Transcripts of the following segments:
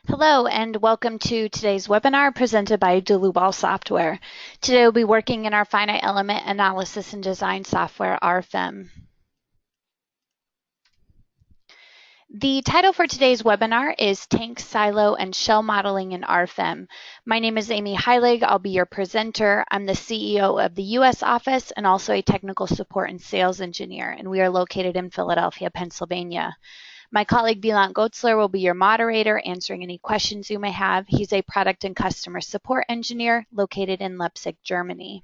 Hello and welcome to today's webinar presented by Dlubal Software. Today we'll be working in our finite element analysis and design software, RFEM. The title for today's webinar is Tank, Silo, and Shell Modeling in RFEM. My name is Amy Heilig. I'll be your presenter. I'm the CEO of the U.S. office and also a technical support and sales engineer, and we are located in Philadelphia, Pennsylvania. My colleague Wieland Gotzler will be your moderator, answering any questions you may have. He's a product and customer support engineer located in Leipzig, Germany.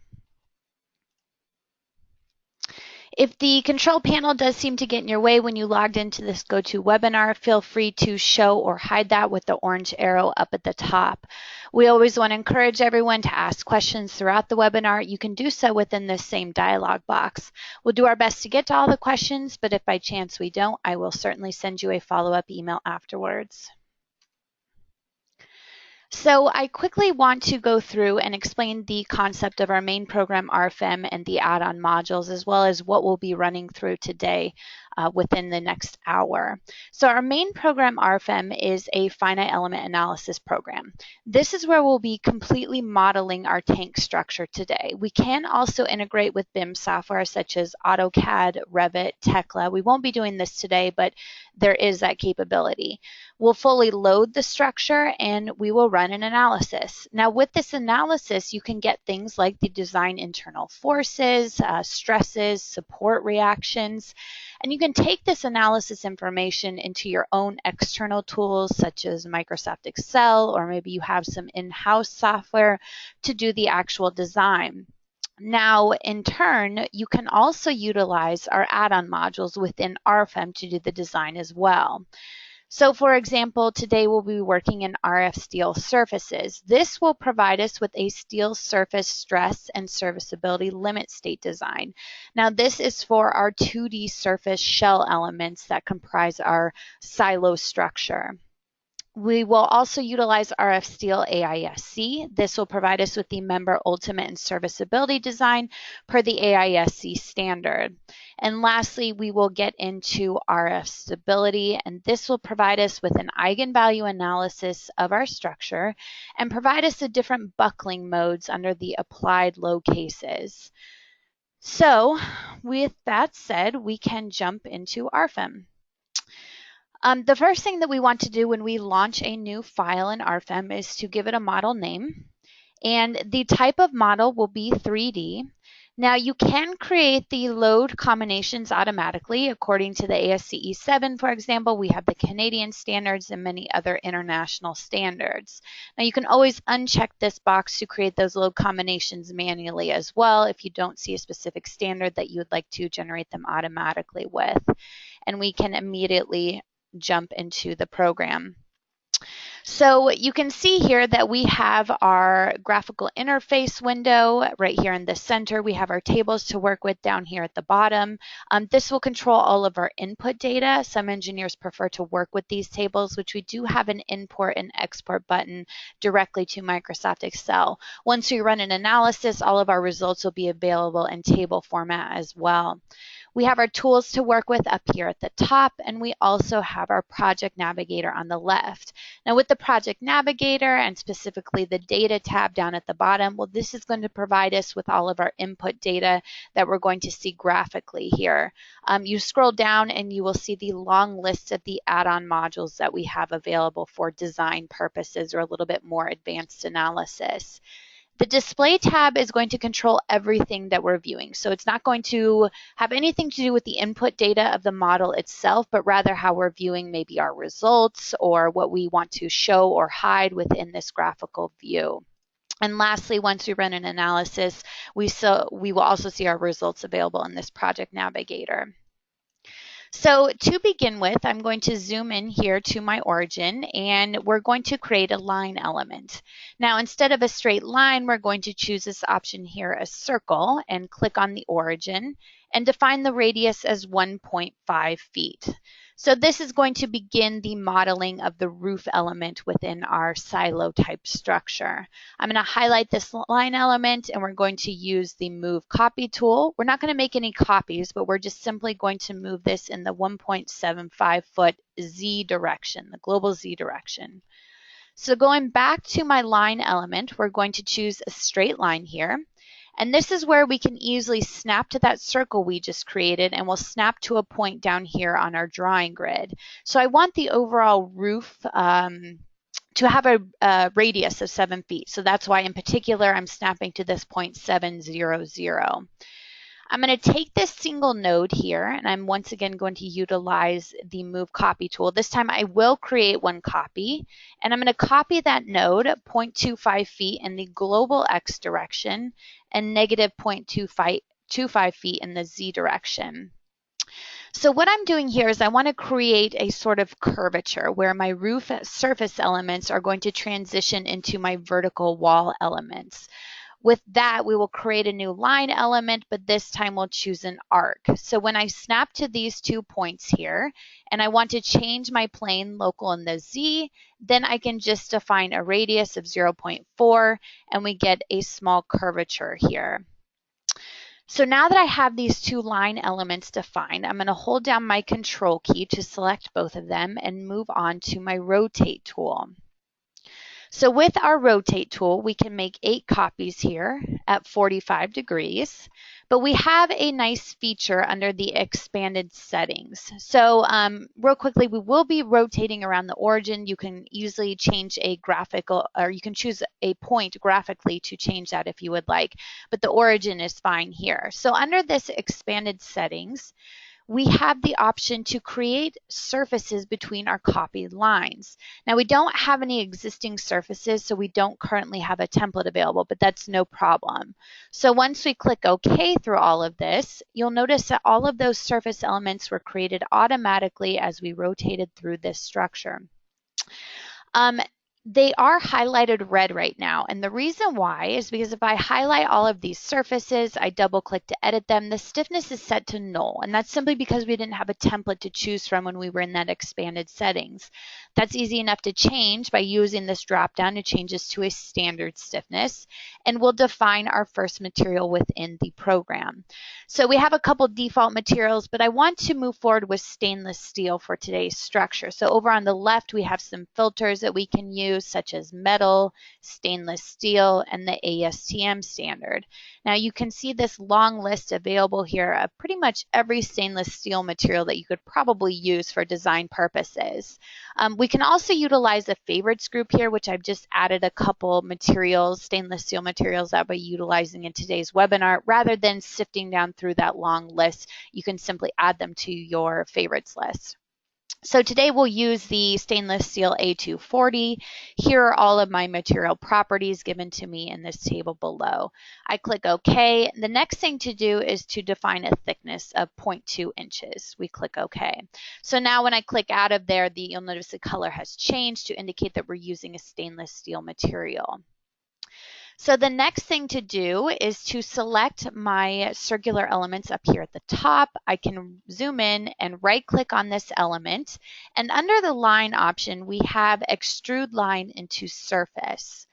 If the control panel does seem to get in your way when you logged into this GoToWebinar, feel free to show or hide that with the orange arrow up at the top. We always want to encourage everyone to ask questions throughout the webinar. You can do so within this same dialog box. We'll do our best to get to all the questions, but if by chance we don't, I will certainly send you a follow-up email afterwards. So I quickly want to go through and explain the concept of our main program RFEM and the add-on modules, as well as what we'll be running through today within the next hour. So our main program RFEM is a finite element analysis program. This is where we'll be completely modeling our tank structure today. We can also integrate with BIM software such as AutoCAD, Revit, Tekla. We won't be doing this today, but there is that capability. We'll fully load the structure and we will run an analysis. Now with this analysis, you can get things like the design internal forces, stresses, support reactions, and you can take this analysis information into your own external tools such as Microsoft Excel, or maybe you have some in-house software to do the actual design. Now, in turn, you can also utilize our add-on modules within RFEM to do the design as well. So for example, today we'll be working in RF-STEEL surfaces. This will provide us with a steel surface stress and serviceability limit state design. Now this is for our 2D surface shell elements that comprise our silo structure. We will also utilize RF-STEEL AISC. This will provide us with the member ultimate and serviceability design per the AISC standard. And lastly, we will get into RF stability, and this will provide us with an eigenvalue analysis of our structure and provide us the different buckling modes under the applied load cases. So with that said, we can jump into RFEM. The first thing that we want to do when we launch a new file in RFEM is to give it a model name. And the type of model will be 3D. Now you can create the load combinations automatically according to the ASCE 7, for example. We have the Canadian standards and many other international standards. Now you can always uncheck this box to create those load combinations manually as well if you don't see a specific standard that you would like to generate them automatically with. And we can immediately jump into the program. So you can see here that we have our graphical interface window right here in the center. We have our tables to work with down here at the bottom. This will control all of our input data. Some engineers prefer to work with these tables, which we do have an import and export button directly to Microsoft Excel. Once we run an analysis, all of our results will be available in table format as well. We have our tools to work with up here at the top, and we also have our project navigator on the left. Now with the project navigator and specifically the data tab down at the bottom, well, this is going to provide us with all of our input data that we're going to see graphically here. You scroll down and you will see the long list of the add-on modules that we have available for design purposes or a little bit more advanced analysis. The display tab is going to control everything that we're viewing. So it's not going to have anything to do with the input data of the model itself, but rather how we're viewing maybe our results or what we want to show or hide within this graphical view. And lastly, once we run an analysis, we will also see our results available in this project navigator. So to begin with, I'm going to zoom in here to my origin, and we're going to create a line element. Now, instead of a straight line, we're going to choose this option here, a circle, and click on the origin and define the radius as 1.5 feet. So this is going to begin the modeling of the roof element within our silo type structure. I'm going to highlight this line element and we're going to use the move copy tool. We're not going to make any copies, but we're just simply going to move this in the 1.75 foot Z direction, the global Z direction. So going back to my line element, we're going to choose a straight line here. And this is where we can easily snap to that circle we just created, and we'll snap to a point down here on our drawing grid. So I want the overall roof to have a radius of 7 feet. So that's why in particular I'm snapping to this point 700. I'm going to take this single node here, and I'm once again going to utilize the Move Copy tool. This time I will create one copy, and I'm going to copy that node 0.25 feet in the global X direction and negative 0.25 feet in the Z direction. So what I'm doing here is I want to create a sort of curvature where my roof surface elements are going to transition into my vertical wall elements. With that, we will create a new line element, but this time we'll choose an arc. So when I snap to these 2 points here, and I want to change my plane local in the Z, then I can just define a radius of 0.4, and we get a small curvature here. So now that I have these two line elements defined, I'm going to hold down my Control key to select both of them and move on to my Rotate tool. So with our Rotate tool, we can make 8 copies here at 45 degrees, but we have a nice feature under the expanded settings. So real quickly, we will be rotating around the origin. You can easily change a graphical, or you can choose a point graphically to change that if you would like, but the origin is fine here. So under this expanded settings, we have the option to create surfaces between our copied lines. Now we don't have any existing surfaces, so we don't currently have a template available, but that's no problem. So once we click OK through all of this, you'll notice that all of those surface elements were created automatically as we rotated through this structure. They are highlighted red right now, and the reason why is because if I highlight all of these surfaces, I double click to edit them, the stiffness is set to null, and that's simply because we didn't have a template to choose from when we were in that expanded settings. That's easy enough to change by using this drop down to change this to a standard stiffness, and we'll define our first material within the program. So we have a couple default materials, but I want to move forward with stainless steel for today's structure. So over on the left, we have some filters that we can use, such as metal, stainless steel, and the ASTM standard. Now you can see this long list available here of pretty much every stainless steel material that you could probably use for design purposes. We can also utilize a favorites group here, which I've just added a couple materials, stainless steel materials that we're utilizing in today's webinar. Rather than sifting down through that long list, you can simply add them to your favorites list. So today we'll use the stainless steel A240. Here are all of my material properties given to me in this table below. I click OK. The next thing to do is to define a thickness of 0.2 inches. We click OK. So now when I click out of there, you'll notice the color has changed to indicate that we're using a stainless steel material. So the next thing to do is to select my circular elements up here at the top. I can zoom in and right click on this element, and under the line option we have Extrude Line into Surface.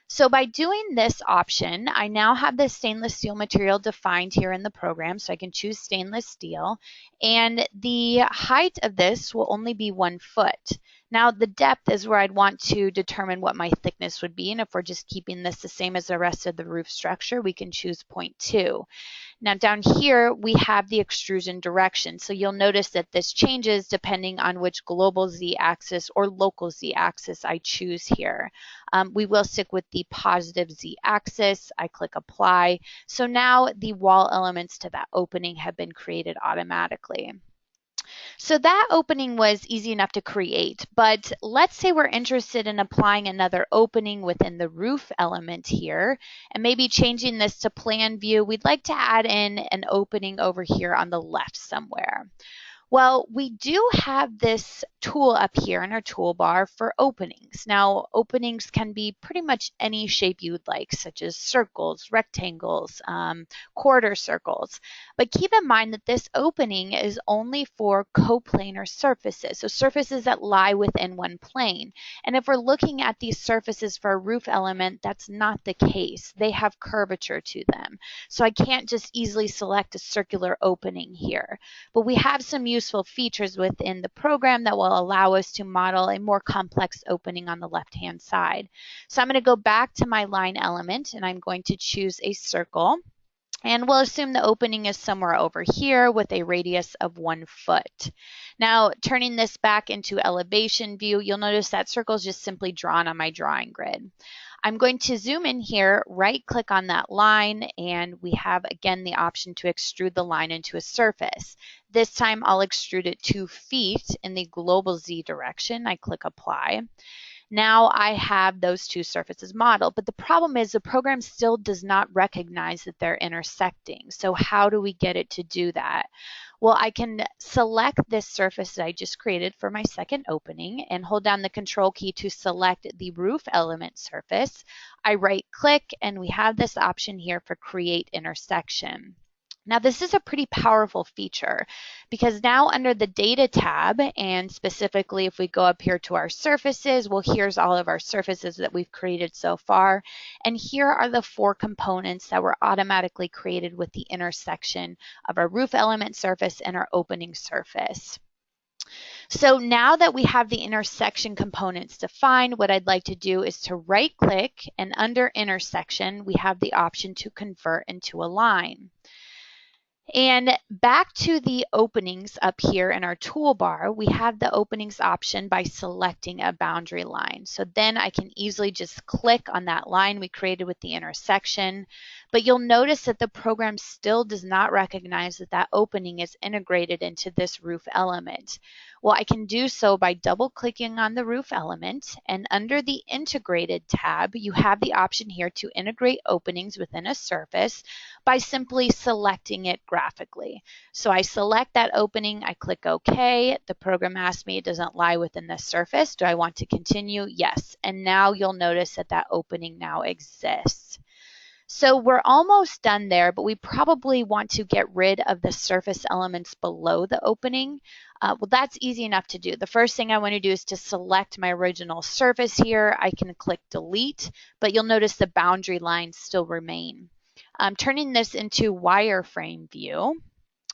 So by doing this option, I now have the stainless steel material defined here in the program, so I can choose stainless steel, and the height of this will only be 1 foot. Now the depth is where I'd want to determine what my thickness would be, and if we're just keeping this the same as the rest of the roof structure, we can choose 0.2. Now down here we have the extrusion direction, so you'll notice that this changes depending on which global z-axis or local z-axis I choose here. We will stick with the positive z-axis. I click apply. So now the wall elements to that opening have been created automatically. So that opening was easy enough to create, but let's say we're interested in applying another opening within the roof element here, and maybe changing this to plan view. We'd like to add in an opening over here on the left somewhere. Well, we do have this tool up here in our toolbar for openings. Now, openings can be pretty much any shape you would like, such as circles, rectangles, quarter circles. But keep in mind that this opening is only for coplanar surfaces, so surfaces that lie within one plane. And if we're looking at these surfaces for a roof element, that's not the case. They have curvature to them. So I can't just easily select a circular opening here. But we have some use useful features within the program that will allow us to model a more complex opening on the left-hand side. So I'm going to go back to my line element, and I'm going to choose a circle. And we'll assume the opening is somewhere over here with a radius of 1 foot. Now, turning this back into elevation view, you'll notice that circle is just simply drawn on my drawing grid. I'm going to zoom in here, right-click on that line, and we have, again, the option to extrude the line into a surface. This time, I'll extrude it 2 feet in the global Z direction. I click Apply. Now I have those 2 surfaces modeled, but the problem is the program still does not recognize that they're intersecting. So how do we get it to do that? Well, I can select this surface that I just created for my second opening and hold down the Control key to select the roof element surface. I right-click, and we have this option here for Create Intersection. Now, this is a pretty powerful feature because now under the Data tab, and specifically if we go up here to our surfaces, well, here's all of our surfaces that we've created so far. And here are the 4 components that were automatically created with the intersection of our roof element surface and our opening surface. So now that we have the intersection components defined, what I'd like to do is to right-click, and under Intersection, we have the option to convert into a line. And back to the openings up here in our toolbar, we have the openings option by selecting a boundary line. So then I can easily just click on that line we created with the intersection. But you'll notice that the program still does not recognize that that opening is integrated into this roof element. Well, I can do so by double-clicking on the roof element, and under the Integrated tab, you have the option here to integrate openings within a surface by simply selecting it graphically. So I select that opening, I click OK. The program asks me it doesn't lie within the surface. Do I want to continue? Yes. And now you'll notice that that opening now exists. So we're almost done there, but we probably want to get rid of the surface elements below the opening. Well, that's easy enough to do. The first thing I want to do is to select my original surface here. I can click Delete, but you'll notice the boundary lines still remain. Turning this into wireframe view,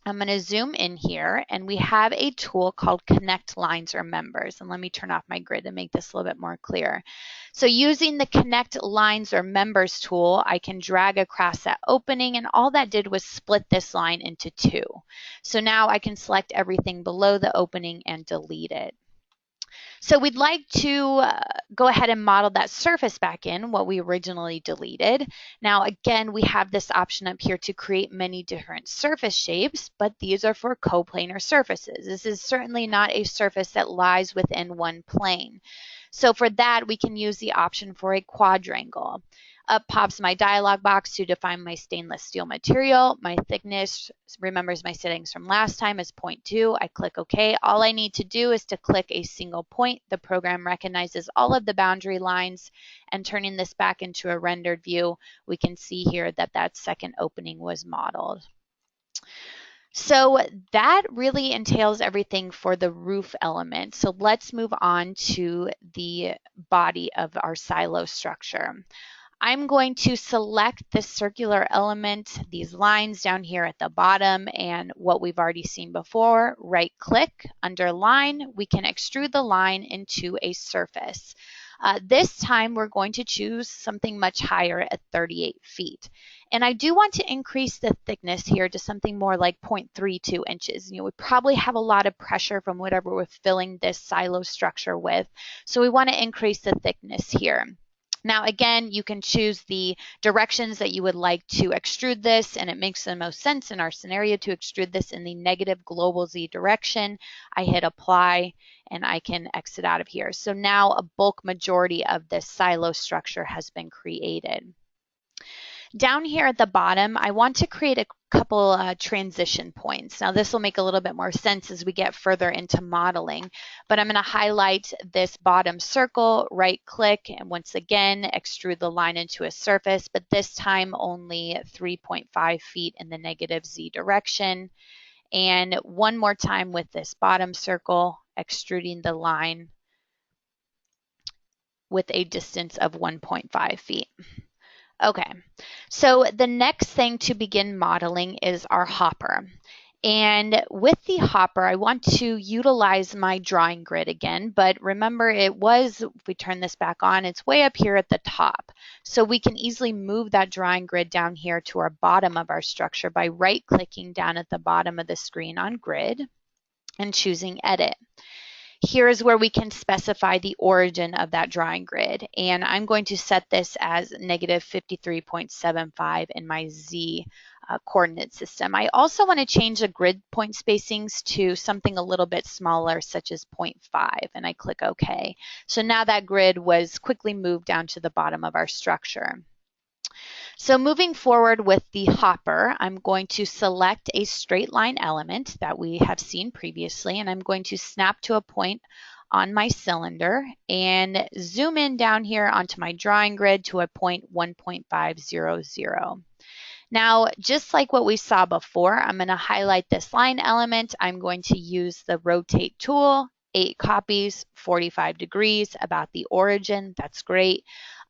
I'm going to zoom in here, and we have a tool called Connect Lines or Members. And let me turn off my grid and make this a little bit more clear. So using the Connect Lines or Members tool, I can drag across that opening, and all that did was split this line into 2. So now I can select everything below the opening and delete it. So we'd like to go ahead and model that surface back in, what we originally deleted. Now, again, we have this option up here to create many different surface shapes, but these are for coplanar surfaces. This is certainly not a surface that lies within one plane. So for that, we can use the option for a quadrangle. Up pops my dialog box to define my stainless steel material. My thickness remembers my settings from last time is 0.2. I click OK. All I need to do is to click a single point. The program recognizes all of the boundary lines, and turning this back into a rendered view, we can see here that that second opening was modeled. So that really entails everything for the roof element. So let's move on to the body of our silo structure. I'm going to select this circular element, these lines down here at the bottom, and what we've already seen before, right-click, under line, we can extrude the line into a surface. This time we're going to choose something much higher at 38 feet. And I do want to increase the thickness here to something more like 0.32 inches. We probably have a lot of pressure from whatever we're filling this silo structure with. So we want to increase the thickness here. Now, again, you can choose the directions that you would like to extrude this, and it makes the most sense in our scenario to extrude this in the negative global Z direction. I hit Apply, and I can exit out of here. So now a bulk majority of this silo structure has been created. Down here at the bottom, I want to create a couple transition points. Now this will make a little bit more sense as we get further into modeling, but I'm going to highlight this bottom circle, right click, and once again extrude the line into a surface, but this time only 3.5 feet in the negative Z direction. And one more time with this bottom circle, extruding the line with a distance of 1.5 feet. Okay, so the next thing to begin modeling is our hopper. And with the hopper, I want to utilize my drawing grid again, but remember if we turn this back on, it's way up here at the top. So we can easily move that drawing grid down here to our bottom of our structure by right-clicking down at the bottom of the screen on grid and choosing edit. Here is where we can specify the origin of that drawing grid. And I'm going to set this as negative 53.75 in my Z coordinate system. I also want to change the grid point spacings to something a little bit smaller, such as 0.5, and I click OK. So now that grid was quickly moved down to the bottom of our structure. So moving forward with the hopper, I'm going to select a straight line element that we have seen previously, and I'm going to snap to a point on my cylinder and zoom in down here onto my drawing grid to a point 1.500. Now, just like what we saw before, I'm going to highlight this line element. I'm going to use the rotate tool, 8 copies, 45 degrees, about the origin. That's great.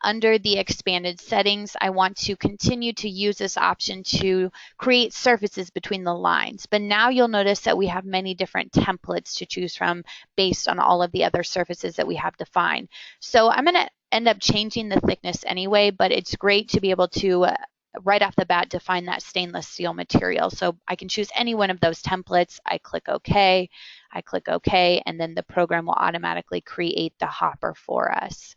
Under the expanded settings, I want to continue to use this option to create surfaces between the lines. But now you'll notice that we have many different templates to choose from based on all of the other surfaces that we have defined. So I'm going to end up changing the thickness anyway, but it's great to be able to right off the bat define that stainless steel material. So I can choose any one of those templates. I click OK, and then the program will automatically create the hopper for us.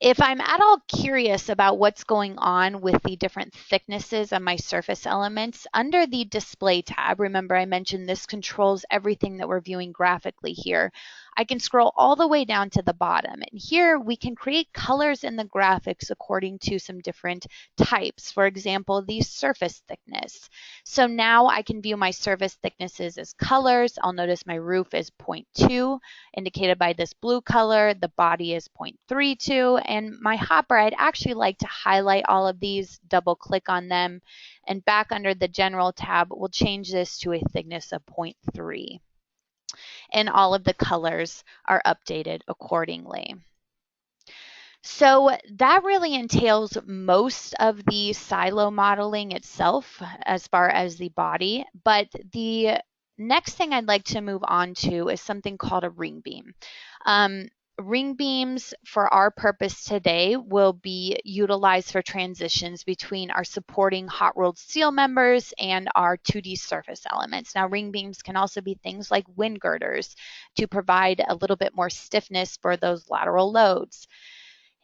If I'm at all curious about what's going on with the different thicknesses of my surface elements, under the Display tab, remember I mentioned this controls everything that we're viewing graphically here, I can scroll all the way down to the bottom. And here we can create colors in the graphics according to some different types. For example, the surface thickness. So now I can view my surface thicknesses as colors. I'll notice my roof is 0.2, indicated by this blue color. The body is 0.32. And my hopper, I'd actually like to highlight all of these, double click on them, and back under the General tab, we'll change this to a thickness of 0.3. And all of the colors are updated accordingly. So that really entails most of the silo modeling itself as far as the body, but the next thing I'd like to move on to is something called a ring beam. Ring beams, for our purpose today, will be utilized for transitions between our supporting hot-rolled steel members and our 2D surface elements. Now, ring beams can also be things like wind girders to provide a little bit more stiffness for those lateral loads.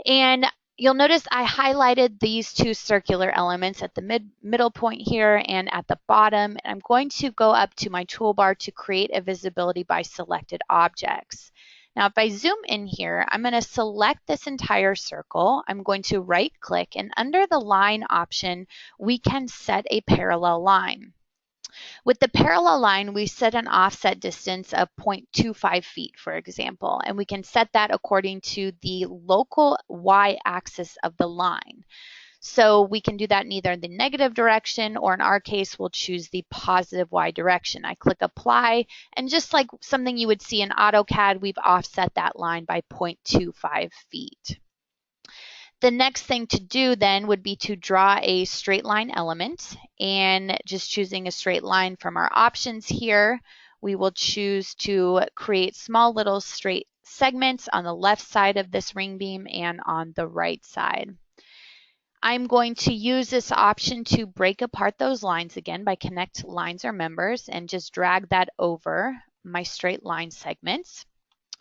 And you'll notice I highlighted these two circular elements at the middle point here and at the bottom. And I'm going to go up to my toolbar to create a visibility by selected objects. Now, if I zoom in here, I'm going to select this entire circle. I'm going to right click, and under the line option, we can set a parallel line. With the parallel line, we set an offset distance of 0.25 feet, for example, and we can set that according to the local y-axis of the line. So we can do that in either the negative direction, or in our case, we'll choose the positive Y direction. I click apply, and just like something you would see in AutoCAD, we've offset that line by 0.25 feet. The next thing to do then would be to draw a straight line element, and just choosing a straight line from our options here, we will choose to create small little straight segments on the left side of this ring beam and on the right side. I'm going to use this option to break apart those lines again by connect lines or members and just drag that over my straight line segments.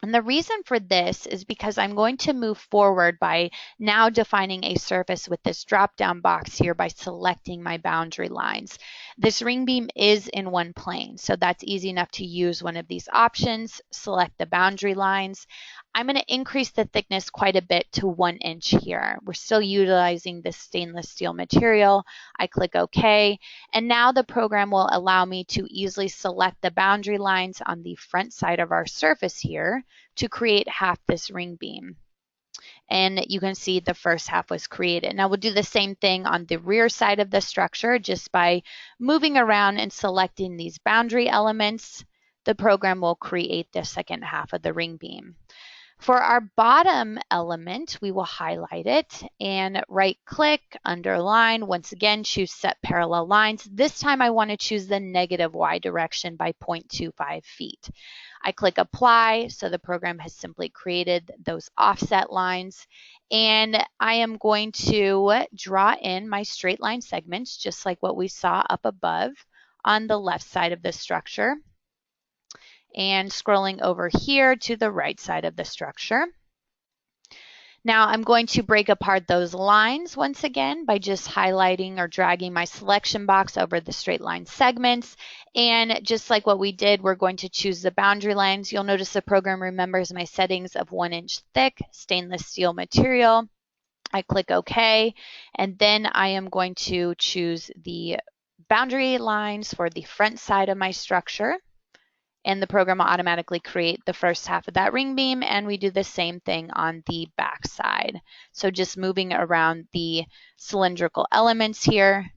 And the reason for this is because I'm going to move forward by now defining a surface with this drop-down box here by selecting my boundary lines. This ring beam is in one plane, so that's easy enough to use one of these options, select the boundary lines. I'm going to increase the thickness quite a bit to 1 inch here. We're still utilizing this stainless steel material. I click OK, and now the program will allow me to easily select the boundary lines on the front side of our surface here to create half this ring beam. And you can see the first half was created. Now we'll do the same thing on the rear side of the structure just by moving around and selecting these boundary elements. The program will create the second half of the ring beam. For our bottom element, we will highlight it and right-click, underline, once again, choose Set Parallel Lines. This time I want to choose the negative Y direction by 0.25 feet. I click Apply, so the program has simply created those offset lines. And I am going to draw in my straight line segments, just like what we saw up above on the left side of the structure. And scrolling over here to the right side of the structure. Now I'm going to break apart those lines once again by just highlighting or dragging my selection box over the straight line segments. And just like what we did, we're going to choose the boundary lines. You'll notice the program remembers my settings of 1 inch thick stainless steel material. I click OK, and then I am going to choose the boundary lines for the front side of my structure. And the program will automatically create the first half of that ring beam, and we do the same thing on the back side. So just moving around the cylindrical elements here,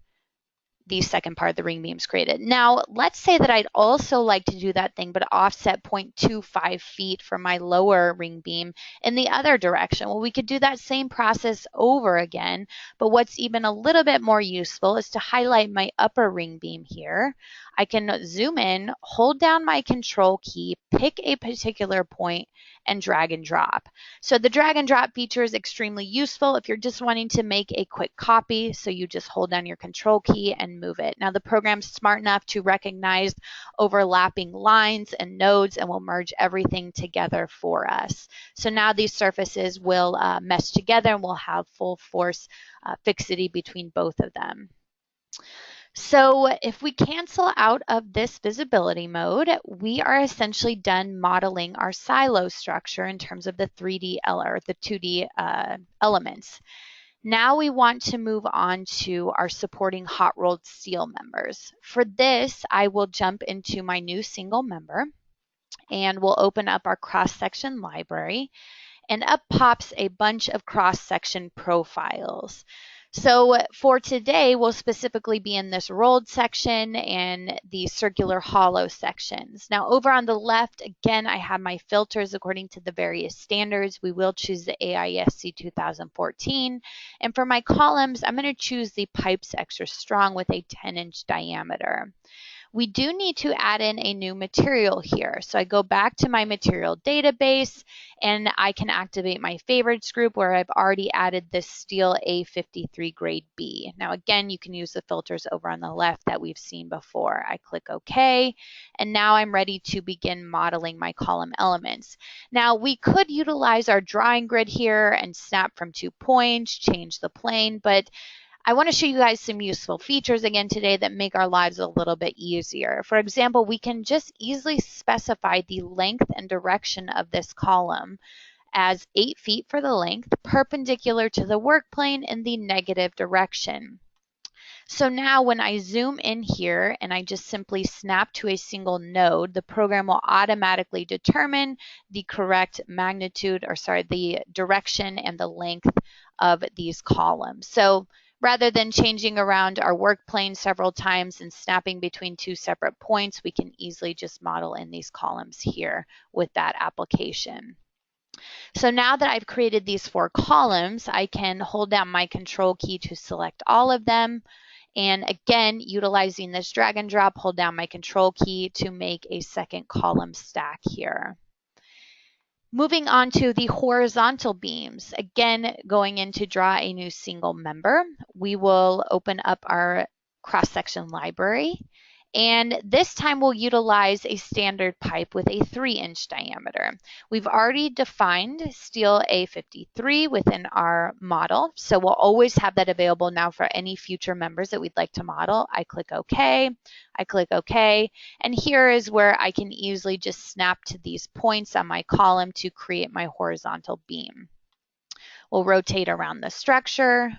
the second part of the ring beam is created. Now, let's say that I'd also like to do that thing, but offset 0.25 feet from my lower ring beam in the other direction. Well, we could do that same process over again, but what's even a little bit more useful is to highlight my upper ring beam here. I can zoom in, hold down my control key, pick a particular point, and drag and drop. So the drag and drop feature is extremely useful if you're just wanting to make a quick copy. So you just hold down your control key and move it. Now the program's smart enough to recognize overlapping lines and nodes and will merge everything together for us. So now these surfaces will mesh together and we'll have full force fixity between both of them. So if we cancel out of this visibility mode, we are essentially done modeling our silo structure in terms of the 3D or the 2D elements. Now we want to move on to our supporting hot rolled steel members. For this, I will jump into my new single member and we'll open up our cross-section library, and up pops a bunch of cross-section profiles. So for today, we'll specifically be in this rolled section and the circular hollow sections. Now over on the left, again, I have my filters according to the various standards. We will choose the AISC 2014. And for my columns, I'm going to choose the pipes extra strong with a 10-inch diameter. We do need to add in a new material here. So I go back to my material database and I can activate my favorites group where I've already added this steel A53 grade B. Now again, you can use the filters over on the left that we've seen before. I click OK, and now I'm ready to begin modeling my column elements. Now we could utilize our drawing grid here and snap from 2 points, change the plane, but I want to show you guys some useful features again today that make our lives a little bit easier. For example, we can just easily specify the length and direction of this column as 8 feet for the length, perpendicular to the work plane in the negative direction. So now when I zoom in here and I just simply snap to a single node, the program will automatically determine the correct magnitude, or sorry, the direction and the length of these columns. So rather than changing around our work plane several times and snapping between 2 separate points, we can easily just model in these columns here with that application. So now that I've created these 4 columns, I can hold down my control key to select all of them. And again, utilizing this drag and drop, hold down my control key to make a second column stack here. Moving on to the horizontal beams, again, going in to draw a new single member, we will open up our cross-section library. And this time we'll utilize a standard pipe with a 3-inch diameter. We've already defined steel A53 within our model, so we'll always have that available now for any future members that we'd like to model. I click OK, I click OK, and here is where I can easily just snap to these points on my column to create my horizontal beam. We'll rotate around the structure,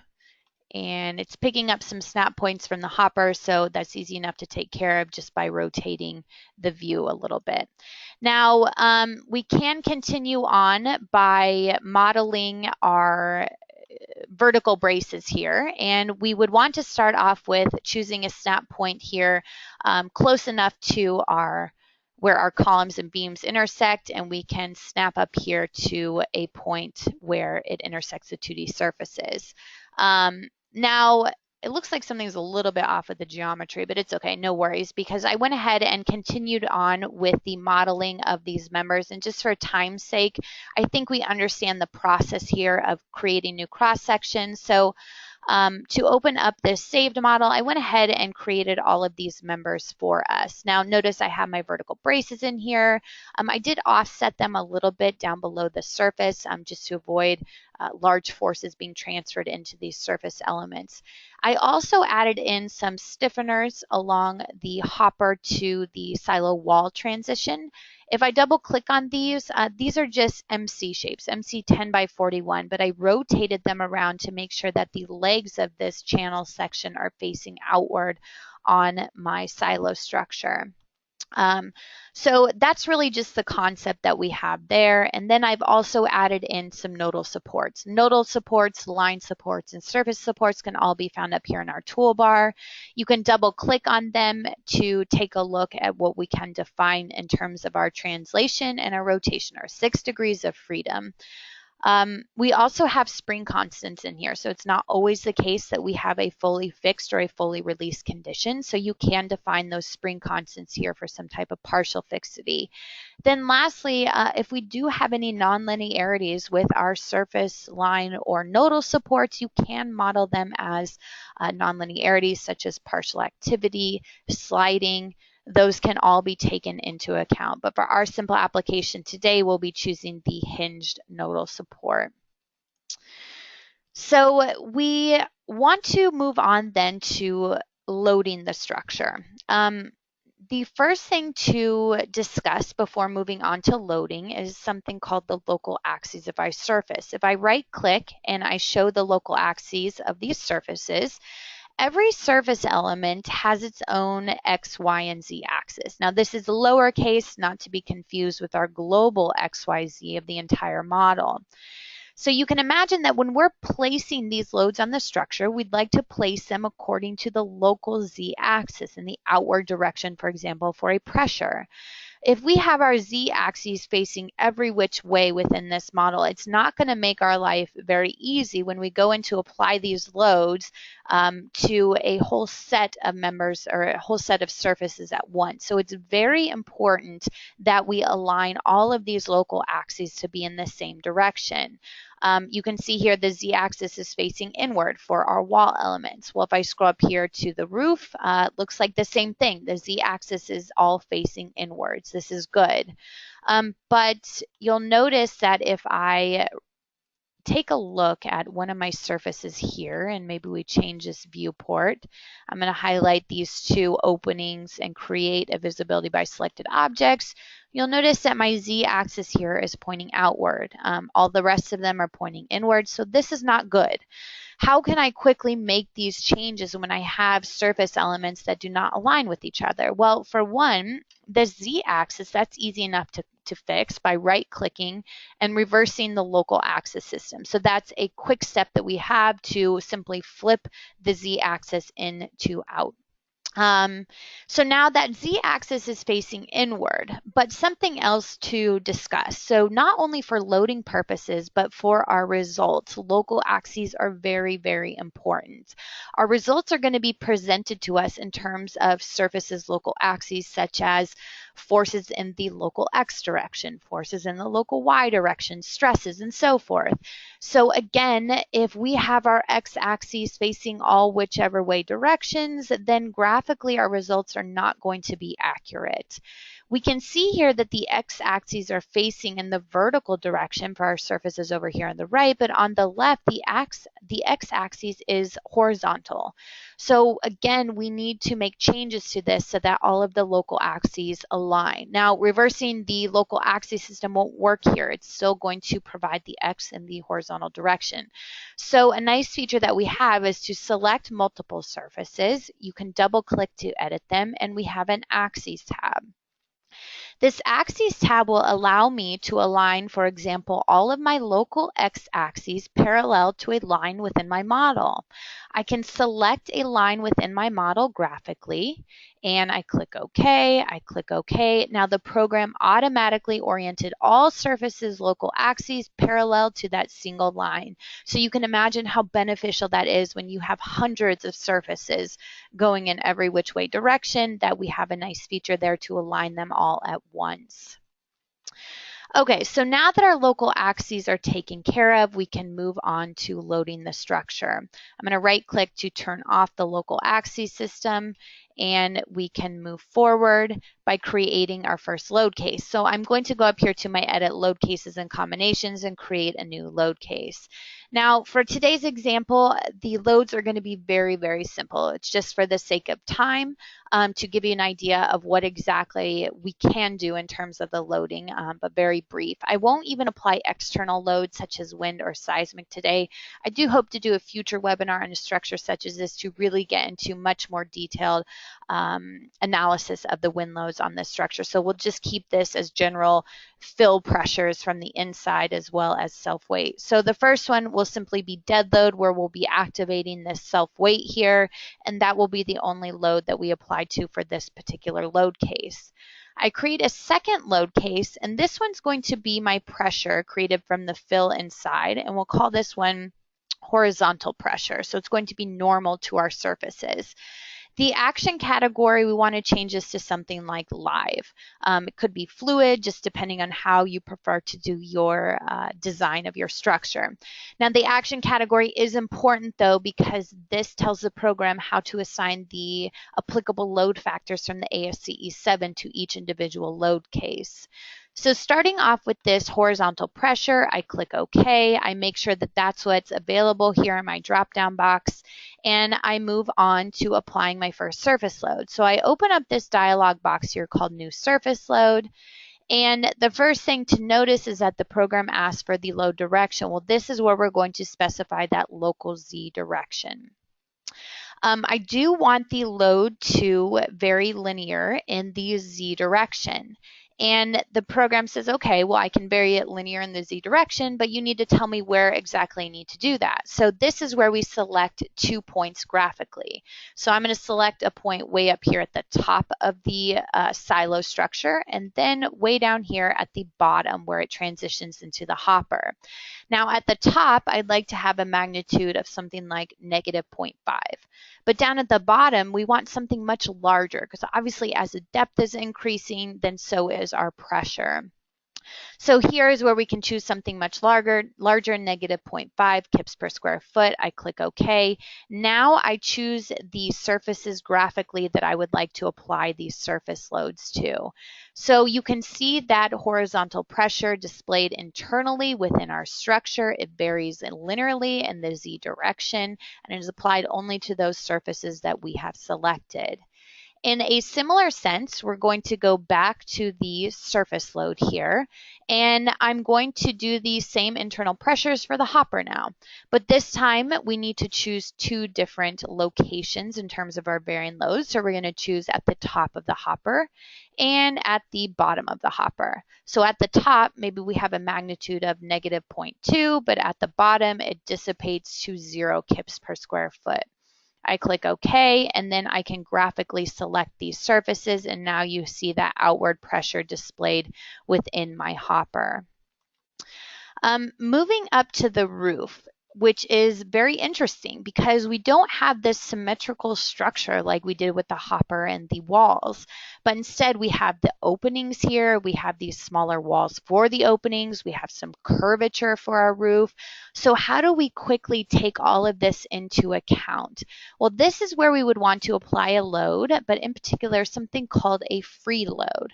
and it's picking up some snap points from the hopper, so that's easy enough to take care of just by rotating the view a little bit. Now, we can continue on by modeling our vertical braces here, and we would want to start off with choosing a snap point here close enough to our where our columns and beams intersect, and we can snap up here to a point where it intersects the 2D surfaces. Now, it looks like something's a little bit off with the geometry, but it's okay, no worries, because I went ahead and continued on with the modeling of these members. And just for time's sake, I think we understand the process here of creating new cross sections. So to open up this saved model, I went ahead and created all of these members for us. Now notice I have my vertical braces in here. I did offset them a little bit down below the surface just to avoid large forces being transferred into these surface elements. I also added in some stiffeners along the hopper to the silo wall transition. If I double click on these are just MC shapes, MC 10 by 41, but I rotated them around to make sure that the legs of this channel section are facing outward on my silo structure. So that's really just the concept that we have there. And then I've also added in some nodal supports. Nodal supports, line supports, and surface supports can all be found up here in our toolbar. You can double click on them to take a look at what we can define in terms of our translation and our rotation, our 6 degrees of freedom. We also have spring constants in here, so it's not always the case that we have a fully fixed or a fully released condition, so you can define those spring constants here for some type of partial fixity. Then lastly, if we do have any nonlinearities with our surface, line, or nodal supports, you can model them as nonlinearities such as partial activity, sliding. Those can all be taken into account. But for our simple application today, we'll be choosing the hinged nodal support. So we want to move on then to loading the structure. The first thing to discuss before moving on to loading is something called the local axes of our surface. If I right click and I show the local axes of these surfaces, every surface element has its own X, Y, and Z axis. Now this is lowercase, not to be confused with our global X, Y, Z of the entire model. So you can imagine that when we're placing these loads on the structure, we'd like to place them according to the local Z axis in the outward direction, for example, for a pressure. If we have our Z-axes facing every which way within this model, it's not going to make our life very easy when we go in to apply these loads to a whole set of members or a whole set of surfaces at once. So it's very important that we align all of these local axes to be in the same direction. You can see here the Z-axis is facing inward for our wall elements. Well, if I scroll up here to the roof, it looks like the same thing. The Z-axis is all facing inwards. This is good. But you'll notice that if I take a look at one of my surfaces here, and maybe we change this viewport. I'm going to highlight these two openings and create a visibility by selected objects. You'll notice that my Z-axis here is pointing outward. All the rest of them are pointing inward, so this is not good. How can I quickly make these changes when I have surface elements that do not align with each other? Well, for one, the Z-axis, that's easy enough to fix by right-clicking and reversing the local axis system. So that's a quick step that we have to simply flip the Z-axis in to out. So now that Z-axis is facing inward, but something else to discuss. So not only for loading purposes, but for our results, local axes are very, very important. Our results are going to be presented to us in terms of surfaces local axes, such as forces in the local X direction, forces in the local Y direction, stresses, and so forth. So again, if we have our X axes facing all whichever way directions, then graphically our results are not going to be accurate. We can see here that the X axes are facing in the vertical direction for our surfaces over here on the right, but on the left, the X axis is horizontal. So again, we need to make changes to this so that all of the local axes align. Now, reversing the local axis system won't work here. It's still going to provide the X in the horizontal direction. So a nice feature that we have is to select multiple surfaces. You can double click to edit them, and we have an axes tab. This axes tab will allow me to align, for example, all of my local X axes parallel to a line within my model. I can select a line within my model graphically, and I click OK, I click OK. Now the program automatically oriented all surfaces local axes parallel to that single line. So you can imagine how beneficial that is when you have hundreds of surfaces going in every which way direction, that we have a nice feature there to align them all at once. Okay, so now that our local axes are taken care of, we can move on to loading the structure. I'm going to right click to turn off the local axes system, and we can move forward by creating our first load case. So I'm going to go up here to my edit load cases and combinations and create a new load case. Now for today's example, the loads are going to be very, very simple. It's just for the sake of time to give you an idea of what exactly we can do in terms of the loading, but very brief. I won't even apply external loads such as wind or seismic today. I do hope to do a future webinar on a structure such as this to really get into much more detailed analysis of the wind loads on this structure. So we'll just keep this as general fill pressures from the inside as well as self-weight. So the first one will simply be dead load, where we'll be activating this self-weight here, and that will be the only load that we apply to for this particular load case. I create a second load case, and this one's going to be my pressure created from the fill inside, and we'll call this one horizontal pressure. So it's going to be normal to our surfaces. The action category, we want to change this to something like live. It could be fluid, just depending on how you prefer to do your design of your structure. Now the action category is important though, because this tells the program how to assign the applicable load factors from the ASCE 7 to each individual load case. So starting off with this horizontal pressure, I click OK. I make sure that that's what's available here in my drop-down box, and I move on to applying my first surface load. So I open up this dialog box here called New Surface Load, and the first thing to notice is that the program asks for the load direction. Well, this is where we're going to specify that local Z direction. I do want the load to vary linear in the Z direction. And the program says, okay, well, I can vary it linear in the Z direction, but you need to tell me where exactly I need to do that. So this is where we select 2 points graphically. So I'm going to select a point way up here at the top of the silo structure, and then way down here at the bottom where it transitions into the hopper. Now at the top, I'd like to have a magnitude of something like -0.5. But down at the bottom, we want something much larger, because obviously as the depth is increasing, then so is our pressure. So here is where we can choose something much larger, -0.5 kips per square foot. I click OK. Now I choose the surfaces graphically that I would like to apply these surface loads to. So you can see that horizontal pressure displayed internally within our structure. It varies linearly in the Z direction, and it is applied only to those surfaces that we have selected. In a similar sense, we're going to go back to the surface load here, and I'm going to do the same internal pressures for the hopper now. But this time we need to choose 2 different locations in terms of our varying loads. So we're going to choose at the top of the hopper and at the bottom of the hopper. So at the top, maybe we have a magnitude of -0.2, but at the bottom it dissipates to 0 kips per square foot. I click OK, and then I can graphically select these surfaces, and now you see that outward pressure displayed within my hopper. Moving up to the roof, which is very interesting because we don't have this symmetrical structure like we did with the hopper and the walls, but instead we have the openings here, we have these smaller walls for the openings, we have some curvature for our roof. So how do we quickly take all of this into account? Well, this is where we would want to apply a load, but in particular something called a free load.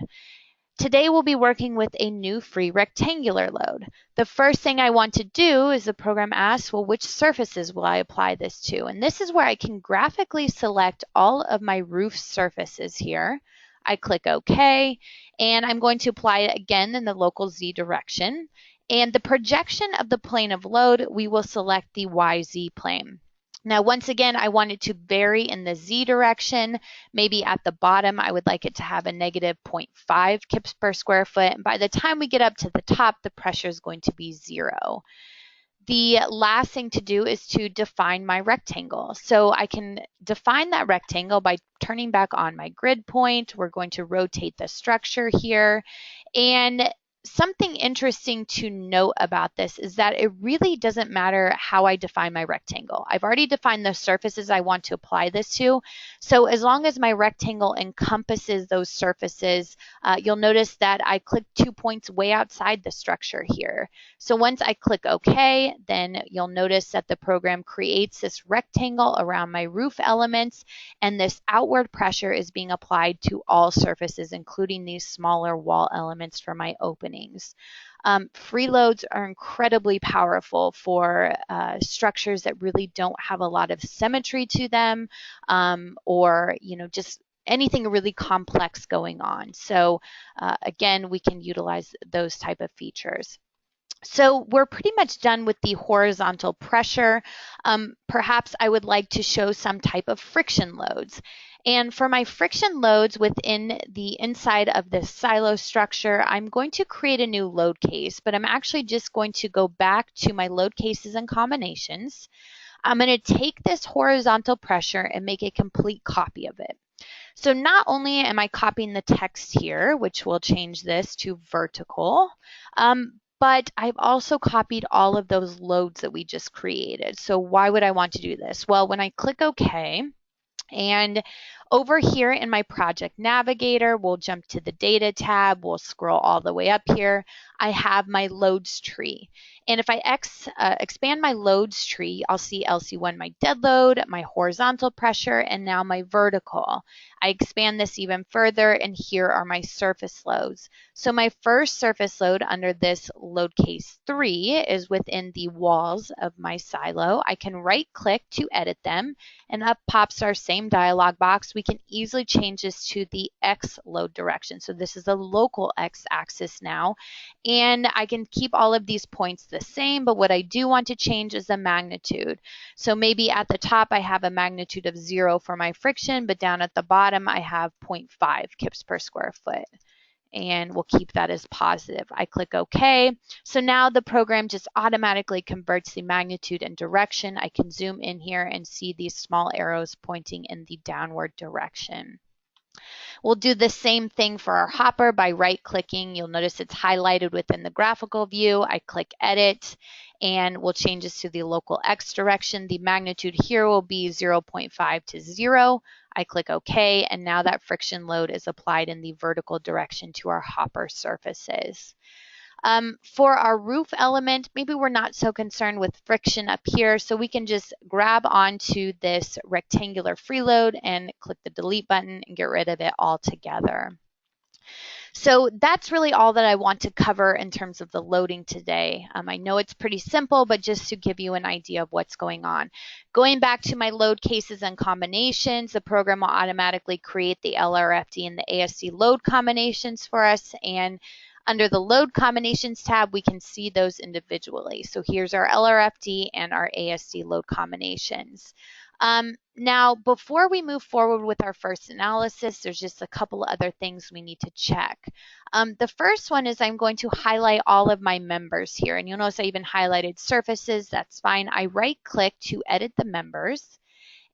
Today we'll be working with a new free rectangular load. The first thing I want to do is the program asks, well, which surfaces will I apply this to? And this is where I can graphically select all of my roof surfaces here. I click OK, and I'm going to apply it again in the local Z direction. And the projection of the plane of load, we will select the YZ plane. Now, once again, I want it to vary in the Z direction. Maybe at the bottom, I would like it to have a -0.5 kips per square foot. And by the time we get up to the top, the pressure is going to be 0. The last thing to do is to define my rectangle. So I can define that rectangle by turning back on my grid point. We're going to rotate the structure here. And something interesting to note about this is that it really doesn't matter how I define my rectangle. I've already defined the surfaces I want to apply this to. So as long as my rectangle encompasses those surfaces, you'll notice that I clicked 2 points way outside the structure here. So once I click OK, then you'll notice that the program creates this rectangle around my roof elements, and this outward pressure is being applied to all surfaces, including these smaller wall elements for my openings. Freeloads are incredibly powerful for structures that really don't have a lot of symmetry to them, or just anything really complex going on. So again, we can utilize those type of features. So we're pretty much done with the horizontal pressure. Perhaps I would like to show some type of friction loads. And for my friction loads within the inside of this silo structure, I'm going to create a new load case, but I'm actually just going to go back to my load cases and combinations. I'm going to take this horizontal pressure and make a complete copy of it. So not only am I copying the text here, which will change this to vertical, but I've also copied all of those loads that we just created. So why would I want to do this? Well, when I click OK, and over here in my project navigator, we'll jump to the data tab, we'll scroll all the way up here. I have my loads tree. And if I expand my loads tree, I'll see LC1, my dead load, my horizontal pressure, and now my vertical. I expand this even further, and here are my surface loads. So my first surface load under this load case 3 is within the walls of my silo. I can right click to edit them, and up pops our same dialog box. We can easily change this to the X load direction. So this is the local X axis now. And I can keep all of these points the same, but what I do want to change is the magnitude. So maybe at the top I have a magnitude of 0 for my friction, but down at the bottom I have 0.5 kips per square foot. And we'll keep that as positive. I click OK. So now the program just automatically converts the magnitude and direction. I can zoom in here and see these small arrows pointing in the downward direction. We'll do the same thing for our hopper by right-clicking. You'll notice it's highlighted within the graphical view. I click Edit, and we'll change this to the local X direction. The magnitude here will be 0.5 to 0. I click OK, and now that friction load is applied in the vertical direction to our hopper surfaces. For our roof element, maybe we're not so concerned with friction up here, so we can just grab onto this rectangular freeload and click the delete button and get rid of it altogether. So that's really all that I want to cover in terms of the loading today. I know it's pretty simple, but just to give you an idea of what's going on. Going back to my load cases and combinations, the program will automatically create the LRFD and the ASC load combinations for us, and under the Load Combinations tab, we can see those individually. So here's our LRFD and our ASD load combinations. Now, before we move forward with our first analysis, there's just a couple other things we need to check. The first one is I'm going to highlight all of my members here. And you'll notice I even highlighted surfaces. That's fine. I right-click to edit the members.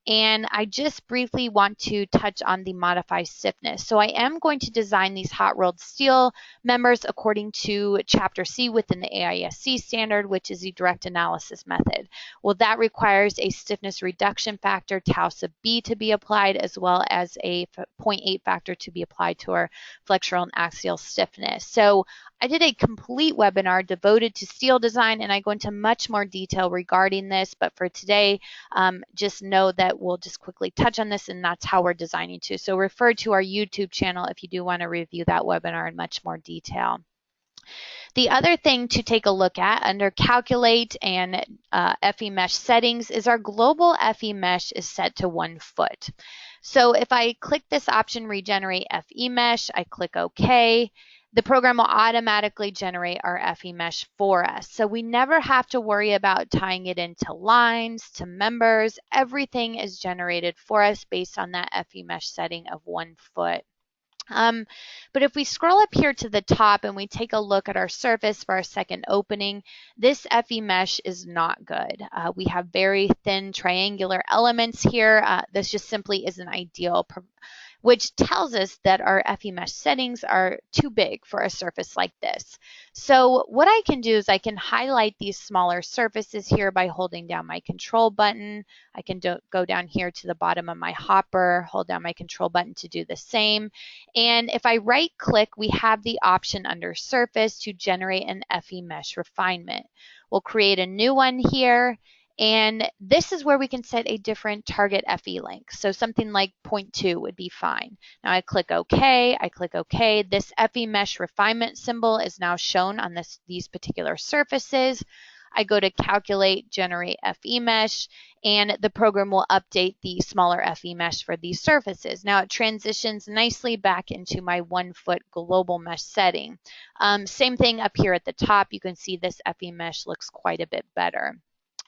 And I just briefly want to touch on the modify stiffness. So I am going to design these hot rolled steel members according to Chapter C within the AISC standard, which is the direct analysis method. Well, that requires a stiffness reduction factor, tau sub B, to be applied, as well as a 0.8 factor to be applied to our flexural and axial stiffness. So I did a complete webinar devoted to steel design, and I go into much more detail regarding this, but for today, just know that we'll just quickly touch on this, and that's how we're designing to. So refer to our YouTube channel if you do want to review that webinar in much more detail. The other thing to take a look at under Calculate and FE Mesh settings is our global FE Mesh is set to 1 foot. So if I click this option, Regenerate FE Mesh, I click OK, the program will automatically generate our FE Mesh for us. So we never have to worry about tying it into lines, to members. Everything is generated for us based on that FE Mesh setting of 1 foot. But if we scroll up here to the top and we take a look at our surface for our second opening, this FE mesh is not good. We have very thin triangular elements here. This just simply isn't ideal, which tells us that our FE mesh settings are too big for a surface like this. So what I can do is I can highlight these smaller surfaces here by holding down my control button. I can go down here to the bottom of my hopper, hold down my control button to do the same. And if I right click, we have the option under surface to generate an FE mesh refinement. We'll create a new one here. And this is where we can set a different target FE length. So something like 0.2 would be fine. Now I click OK, I click OK. This FE mesh refinement symbol is now shown on these particular surfaces. I go to calculate, generate FE mesh, and the program will update the smaller FE mesh for these surfaces. Now it transitions nicely back into my 1 foot global mesh setting. Same thing up here at the top. You can see this FE mesh looks quite a bit better.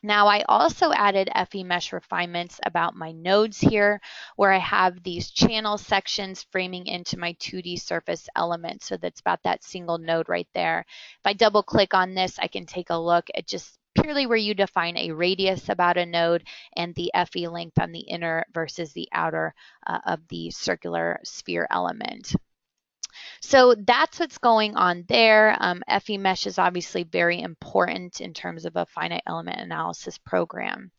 Now I also added FE mesh refinements about my nodes here, where I have these channel sections framing into my 2D surface element. So that's about that single node right there. If I double click on this, I can take a look at just purely where you define a radius about a node and the FE length on the inner versus the outer of the circular sphere element. So that's what's going on there. FE mesh is obviously very important in terms of a finite element analysis program.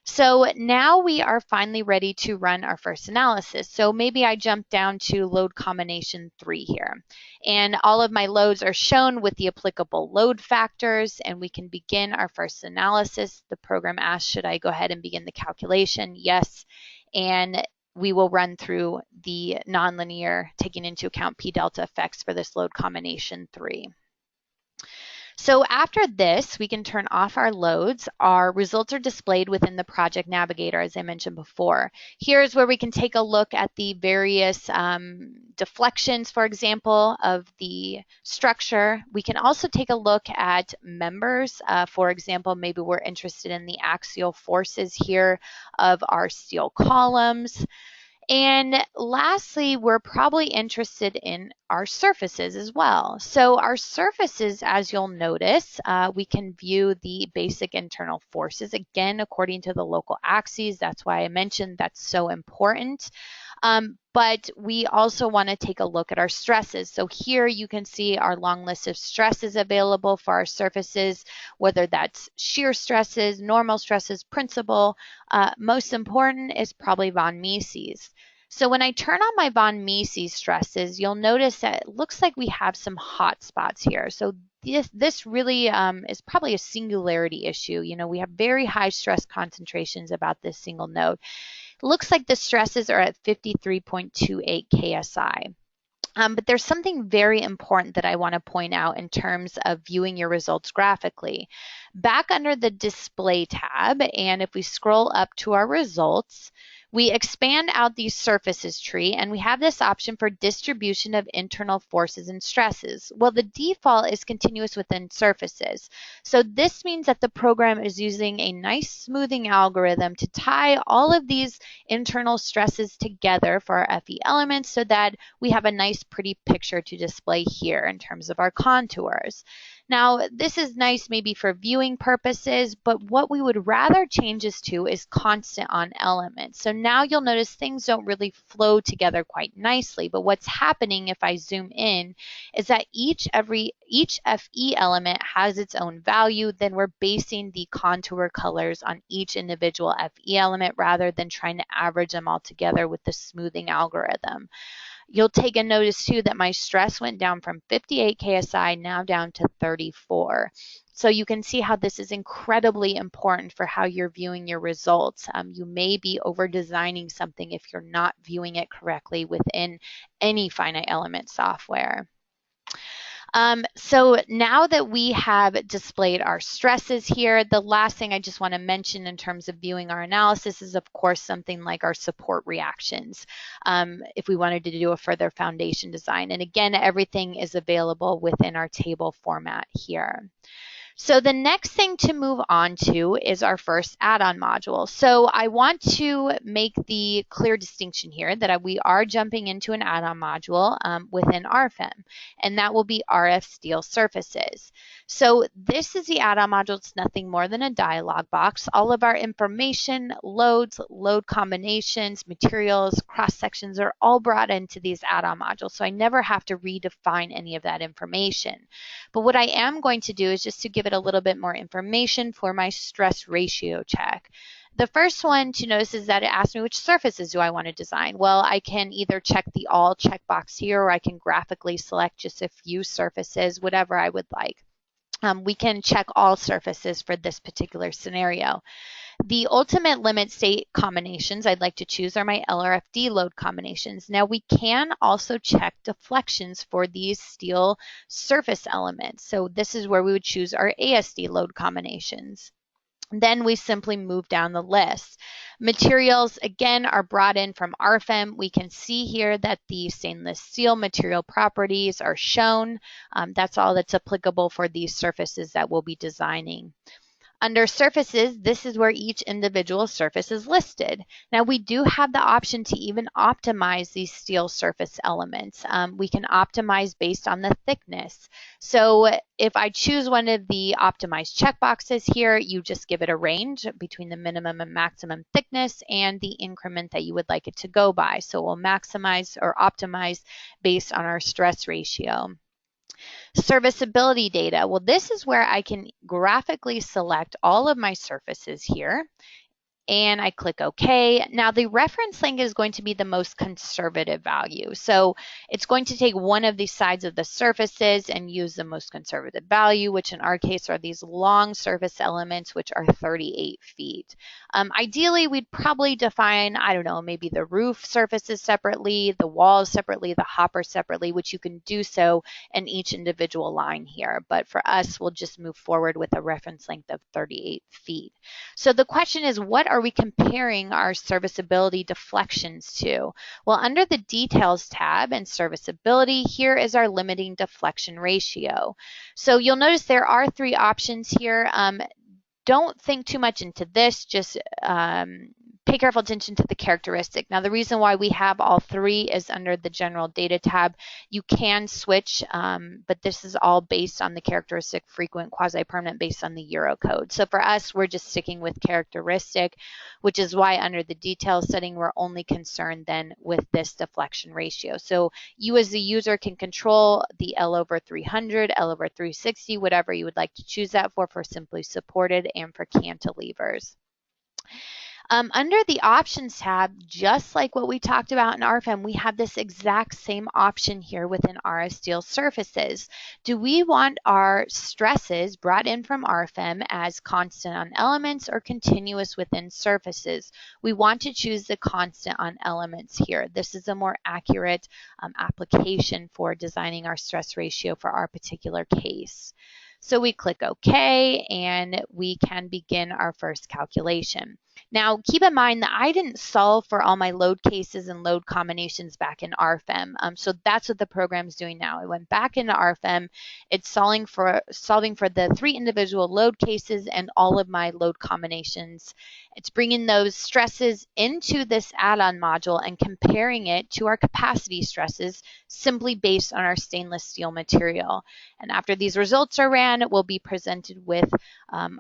So now we are finally ready to run our first analysis. So maybe I jump down to load combination 3 here. And all of my loads are shown with the applicable load factors, and we can begin our first analysis. The program asks, should I go ahead and begin the calculation? Yes. And we will run through the nonlinear, taking into account P delta effects for this load combination 3. So after this, we can turn off our loads. Our results are displayed within the project navigator, as I mentioned before. Here's where we can take a look at the various deflections, for example, of the structure. We can also take a look at members. For example, maybe we're interested in the axial forces here of our steel columns. And lastly, we're probably interested in our surfaces as well. So our surfaces, as you'll notice, we can view the basic internal forces, again, according to the local axes. That's why I mentioned that's so important. But we also want to take a look at our stresses. So here you can see our long list of stresses available for our surfaces, whether that's shear stresses, normal stresses, principal. Most important is probably von Mises. So when I turn on my von Mises stresses, you'll notice that it looks like we have some hot spots here. So this really is probably a singularity issue. You know, we have very high stress concentrations about this single node. It looks like the stresses are at 53.28 KSI. But there's something very important that I want to point out in terms of viewing your results graphically. Back under the Display tab, and if we scroll up to our results, we expand out the surfaces tree, and we have this option for distribution of internal forces and stresses. Well, the default is continuous within surfaces. So this means that the program is using a nice smoothing algorithm to tie all of these internal stresses together for our FE elements so that we have a nice pretty picture to display here in terms of our contours. Now, this is nice maybe for viewing purposes, but what we would rather change this to is constant on elements. So now you'll notice things don't really flow together quite nicely, but what's happening if I zoom in is that each FE element has its own value. Then we're basing the contour colors on each individual FE element rather than trying to average them all together with the smoothing algorithm. You'll take a notice too that my stress went down from 58 KSI now down to 34. So you can see how this is incredibly important for how you're viewing your results. You may be over designing something if you're not viewing it correctly within any finite element software. So now that we have displayed our stresses here, the last thing I just want to mention in terms of viewing our analysis is, of course, something like our support reactions, if we wanted to do a further foundation design. And again, everything is available within our table format here. So the next thing to move on to is our first add-on module. So I want to make the clear distinction here that we are jumping into an add-on module within RFEM, and that will be RF-STEEL surfaces. So this is the add-on module. It's nothing more than a dialog box. All of our information, loads, load combinations, materials, cross-sections are all brought into these add-on modules. So I never have to redefine any of that information. But what I am going to do is just to give it a little bit more information for my stress ratio check. The first one to notice is that it asks me which surfaces do I want to design. Well, I can either check the all checkbox here, or I can graphically select just a few surfaces, whatever I would like. We can check all surfaces for this particular scenario. The ultimate limit state combinations I'd like to choose are my LRFD load combinations. Now we can also check deflections for these steel surface elements. So this is where we would choose our ASD load combinations. Then we simply move down the list. Materials, again, are brought in from RFEM. We can see here that the stainless steel material properties are shown. That's all that's applicable for these surfaces that we'll be designing. Under surfaces, this is where each individual surface is listed. Now we do have the option to even optimize these steel surface elements. We can optimize based on the thickness. So if I choose one of the optimized checkboxes here, you just give it a range between the minimum and maximum thickness and the increment that you would like it to go by. So we'll maximize or optimize based on our stress ratio. Serviceability data. Well, this is where I can graphically select all of my surfaces here, and I click OK. Now the reference length is going to be the most conservative value. So it's going to take one of the sides of the surfaces and use the most conservative value, which in our case are these long surface elements, which are 38 feet. Ideally, we'd probably define, I don't know, maybe the roof surfaces separately, the walls separately, the hopper separately, which you can do so in each individual line here. But for us, we'll just move forward with a reference length of 38 feet. So the question is, what are we comparing our serviceability deflections to? Well, under the Details tab and Serviceability, here is our limiting deflection ratio. So you'll notice there are three options here. Don't think too much into this, just pay careful attention to the characteristic. Now, the reason why we have all three is under the General Data tab. You can switch, but this is all based on the characteristic frequent quasi-permanent based on the Euro code. So for us, we're just sticking with characteristic, which is why under the Details setting, we're only concerned then with this deflection ratio. So you as the user can control the L over 300, L over 360, whatever you would like to choose that for simply supported and for cantilevers. Under the Options tab, just like what we talked about in RFEM, we have this exact same option here within RF steel surfaces. Do we want our stresses brought in from RFEM as constant on elements or continuous within surfaces? We want to choose the constant on elements here. This is a more accurate application for designing our stress ratio for our particular case. So we click OK, and we can begin our first calculation. Now, keep in mind that I didn't solve for all my load cases and load combinations back in RFEM. So that's what the program's doing now. I went back into RFEM. It's solving for the three individual load cases and all of my load combinations. It's bringing those stresses into this add-on module and comparing it to our capacity stresses simply based on our stainless steel material. And after these results are ran, it will be presented with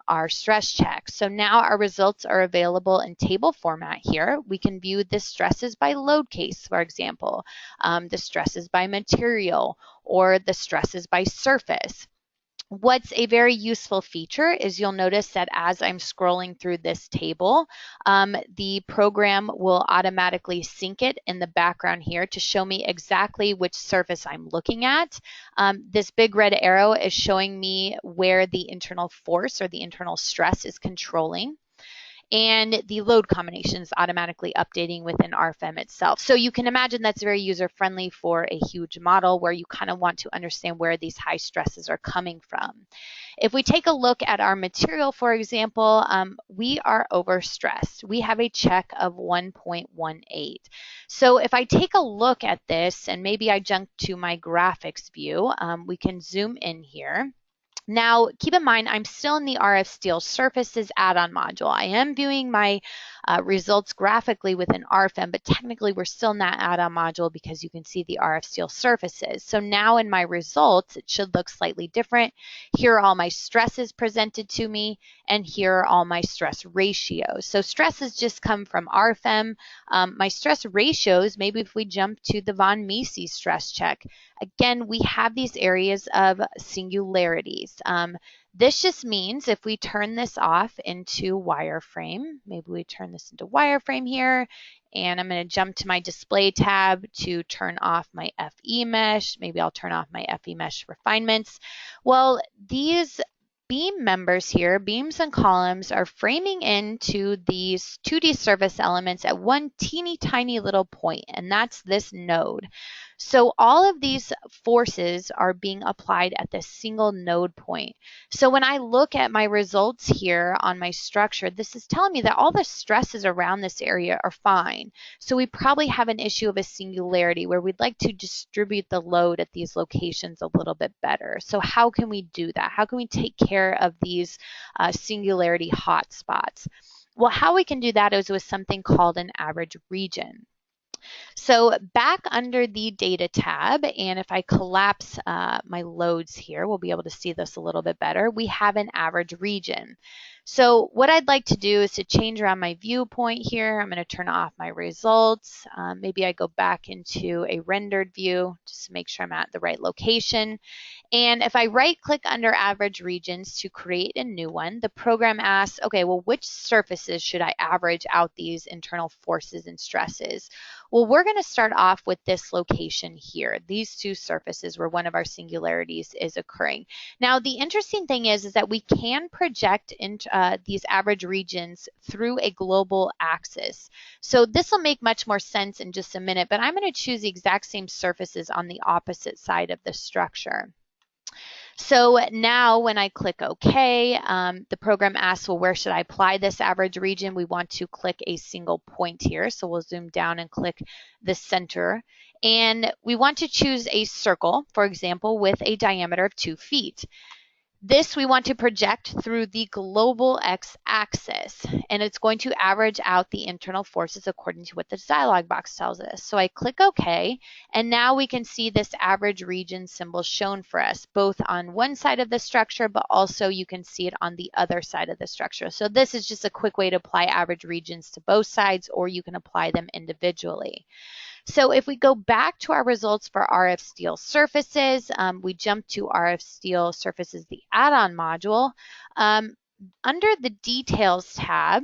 our stress check. So now our results are available in table format here. We can view the stresses by load case, for example, the stresses by material, or the stresses by surface. What's a very useful feature is you'll notice that as I'm scrolling through this table, the program will automatically sync it in the background here to show me exactly which surface I'm looking at. This big red arrow is showing me where the internal force or the internal stress is controlling, and the load combination is automatically updating within RFEM itself. So you can imagine that's very user-friendly for a huge model where you kind of want to understand where these high stresses are coming from. If we take a look at our material, for example, we are overstressed. We have a check of 1.18. So if I take a look at this, and maybe I jump to my graphics view, we can zoom in here. Now, keep in mind, I'm still in the RF-STEEL Surfaces add-on module. I am viewing my results graphically within RFEM, but technically we're still in that add-on module because you can see the RF-STEEL surfaces. So now in my results, it should look slightly different. Here are all my stresses presented to me, and here are all my stress ratios. So stresses just come from RFEM. My stress ratios, maybe if we jump to the von Mises stress check, again, we have these areas of singularities. This just means if we turn this off into wireframe, maybe we turn this into wireframe here, and I'm going to jump to my display tab to turn off my FE mesh. Maybe I'll turn off my FE mesh refinements. Well, these beam members here, beams and columns, are framing into these 2D surface elements at one teeny tiny little point, and that's this node. So all of these forces are being applied at this single node point. So when I look at my results here on my structure, this is telling me that all the stresses around this area are fine. So we probably have an issue of a singularity where we'd like to distribute the load at these locations a little bit better. So how can we do that? How can we take care of these singularity hotspots? Well, how we can do that is with something called an average region. So back under the data tab, and if I collapse my loads here, we'll be able to see this a little bit better. We have an average region. So what I'd like to do is to change around my viewpoint here. I'm going to turn off my results. Maybe I go back into a rendered view just to make sure I'm at the right location. And if I right-click under average regions to create a new one, the program asks, okay, well, which surfaces should I average out these internal forces and stresses? Well, we're going to start off with this location here, these two surfaces where one of our singularities is occurring. Now, the interesting thing is that we can project into these average regions through a global axis. So this will make much more sense in just a minute, but I'm going to choose the exact same surfaces on the opposite side of the structure. So now when I click OK, the program asks, well, where should I apply this average region? We want to click a single point here. So we'll zoom down and click the center. And we want to choose a circle, for example, with a diameter of 2 feet. This we want to project through the global x-axis, and it's going to average out the internal forces according to what the dialog box tells us. So I click OK, and now we can see this average region symbol shown for us, both on one side of the structure, but also you can see it on the other side of the structure. So this is just a quick way to apply average regions to both sides, or you can apply them individually. So if we go back to our results for RF-STEEL surfaces, we jump to RF-STEEL surfaces, the add-on module. Under the details tab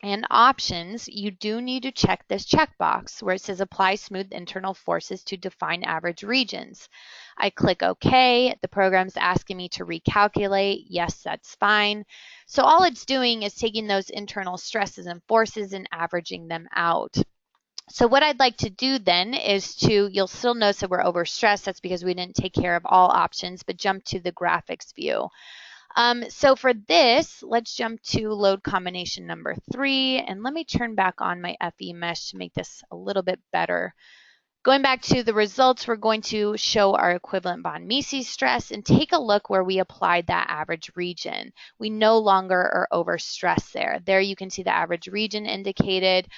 and options, you do need to check this checkbox where it says apply smooth internal forces to define average regions. I click OK. The program's asking me to recalculate. Yes, that's fine. So all it's doing is taking those internal stresses and forces and averaging them out. So what I'd like to do then is you'll still notice that we're overstressed. That's because we didn't take care of all options, but jump to the graphics view. So for this, let's jump to load combination number 3, and let me turn back on my FE mesh to make this a little bit better. Going back to the results, we're going to show our equivalent von Mises stress and take a look where we applied that average region. We no longer are overstressed there. There you can see the average region indicated,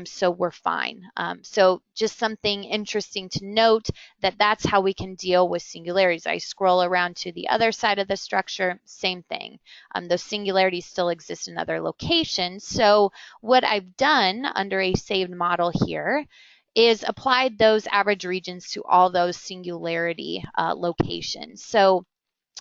so we're fine. So just something interesting to note that's how we can deal with singularities. I scroll around to the other side of the structure, same thing. Those singularities still exist in other locations. So what I've done under a saved model here is applied those average regions to all those singularity locations. So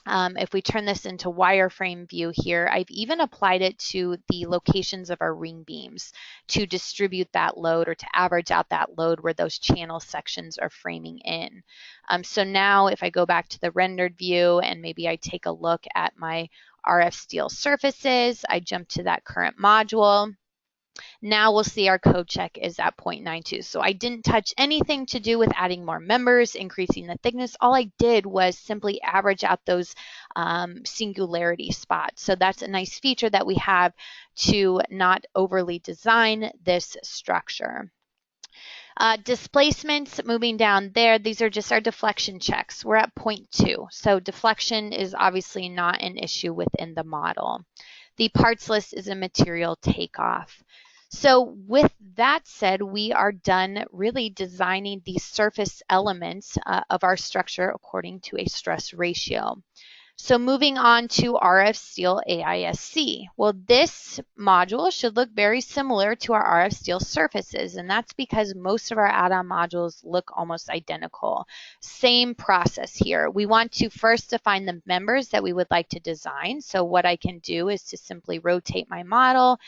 if we turn this into wireframe view here, I've even applied it to the locations of our ring beams to distribute that load or to average out that load where those channel sections are framing in. So now if I go back to the rendered view and maybe I take a look at my RF-STEEL surfaces, I jump to that current module. Now we'll see our code check is at 0.92. So I didn't touch anything to do with adding more members, increasing the thickness. All I did was simply average out those singularity spots. So that's a nice feature that we have to not overly design this structure. Displacements, moving down there, these are just our deflection checks. We're at 0.2, so deflection is obviously not an issue within the model. The parts list is a material takeoff. So with that said, we are done really designing the surface elements of our structure according to a stress ratio. So moving on to RF-STEEL AISC. Well, this module should look very similar to our RF-STEEL surfaces, and that's because most of our add-on modules look almost identical. Same process here. We want to first define the members that we would like to design. So what I can do is to simply rotate my model,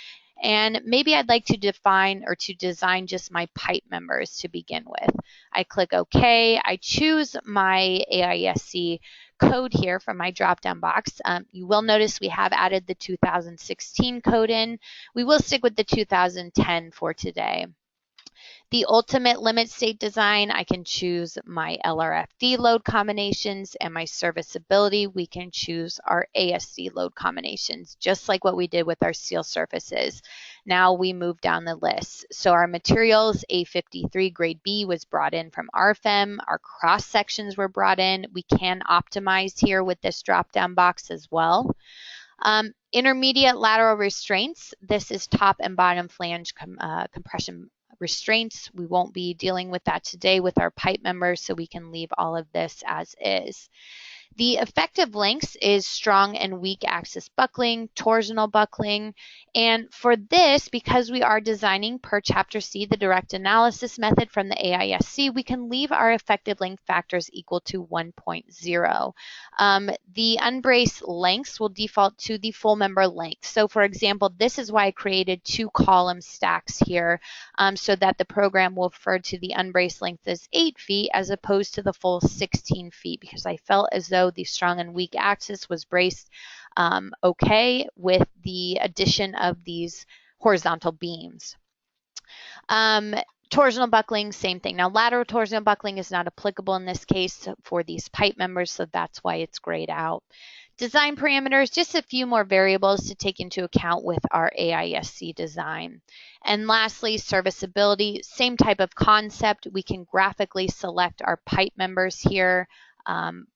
and maybe I'd like to define or to design just my pipe members to begin with. I click OK. I choose my AISC code here from my drop-down box. You will notice we have added the 2016 code in. We will stick with the 2010 for today. The ultimate limit state design, I can choose my LRFD load combinations, and my serviceability, we can choose our ASC load combinations, just like what we did with our steel surfaces. Now we move down the list. So our materials, A53 grade B was brought in from RFEM. Our cross sections were brought in. We can optimize here with this drop-down box as well. Intermediate lateral restraints, this is top and bottom flange compression restraints. We won't be dealing with that today with our pipe members, so we can leave all of this as is. The effective lengths is strong and weak axis buckling, torsional buckling, and for this, because we are designing per Chapter C, the direct analysis method from the AISC, we can leave our effective length factors equal to 1.0. The unbraced lengths will default to the full member length. So for example, this is why I created 2 column stacks here, so that the program will refer to the unbraced length as 8 feet as opposed to the full 16 feet, because I felt as though the strong and weak axis was braced okay with the addition of these horizontal beams. Torsional buckling, same thing. Now, lateral torsional buckling is not applicable in this case for these pipe members, so that's why it's grayed out. Design parameters, just a few more variables to take into account with our AISC design. And lastly, serviceability, same type of concept. We can graphically select our pipe members here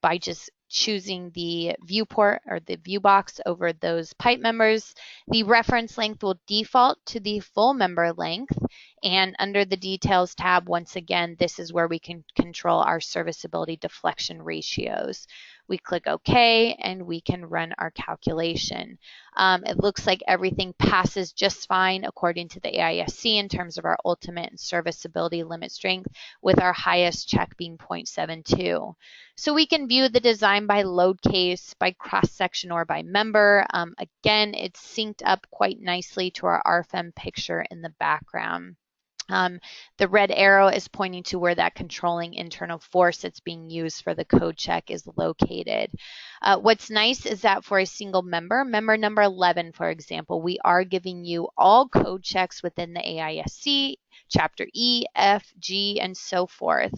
by just choosing the viewport or the view box over those pipe members. The reference length will default to the full member length, and under the details tab, once again, this is where we can control our serviceability deflection ratios. We click OK and we can run our calculation. It looks like everything passes just fine according to the AISC in terms of our ultimate and serviceability limit strength, with our highest check being 0.72. So we can view the design by load case, by cross section, or by member. Again, it's synced up quite nicely to our RFEM picture in the background. The red arrow is pointing to where that controlling internal force that's being used for the code check is located. What's nice is that for a single member number 11, for example, we are giving you all code checks within the AISC, Chapter E, F, G, and so forth.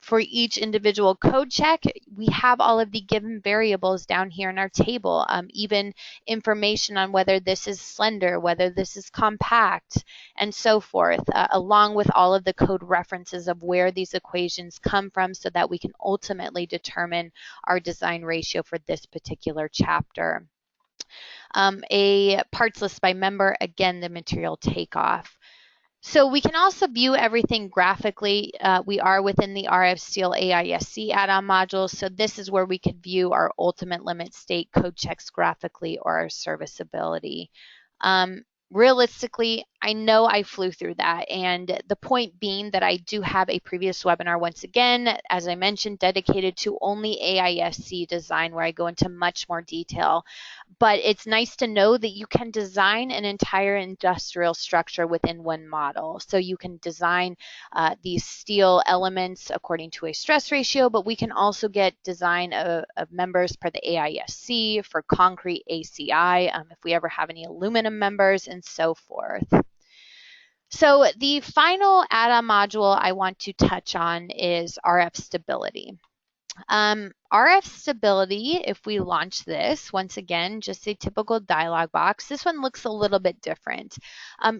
For each individual code check, we have all of the given variables down here in our table, even information on whether this is slender, whether this is compact, and so forth, along with all of the code references of where these equations come from, so that we can ultimately determine our design ratio for this particular chapter. A parts list by member, again, the material takeoff. So we can also view everything graphically. We are within the RF-STEEL AISC add-on module, so this is where we could view our ultimate limit state code checks graphically, or our serviceability. Realistically, I know I flew through that, and the point being that I do have a previous webinar, once again, as I mentioned, dedicated to only AISC design, where I go into much more detail. But it's nice to know that you can design an entire industrial structure within one model. So you can design these steel elements according to a stress ratio, but we can also get design of members per the AISC, for concrete ACI, if we ever have any aluminum members, and so forth. So the final add-on module I want to touch on is RF stability. RF stability, if we launch this, once again, just a typical dialog box. This one looks a little bit different.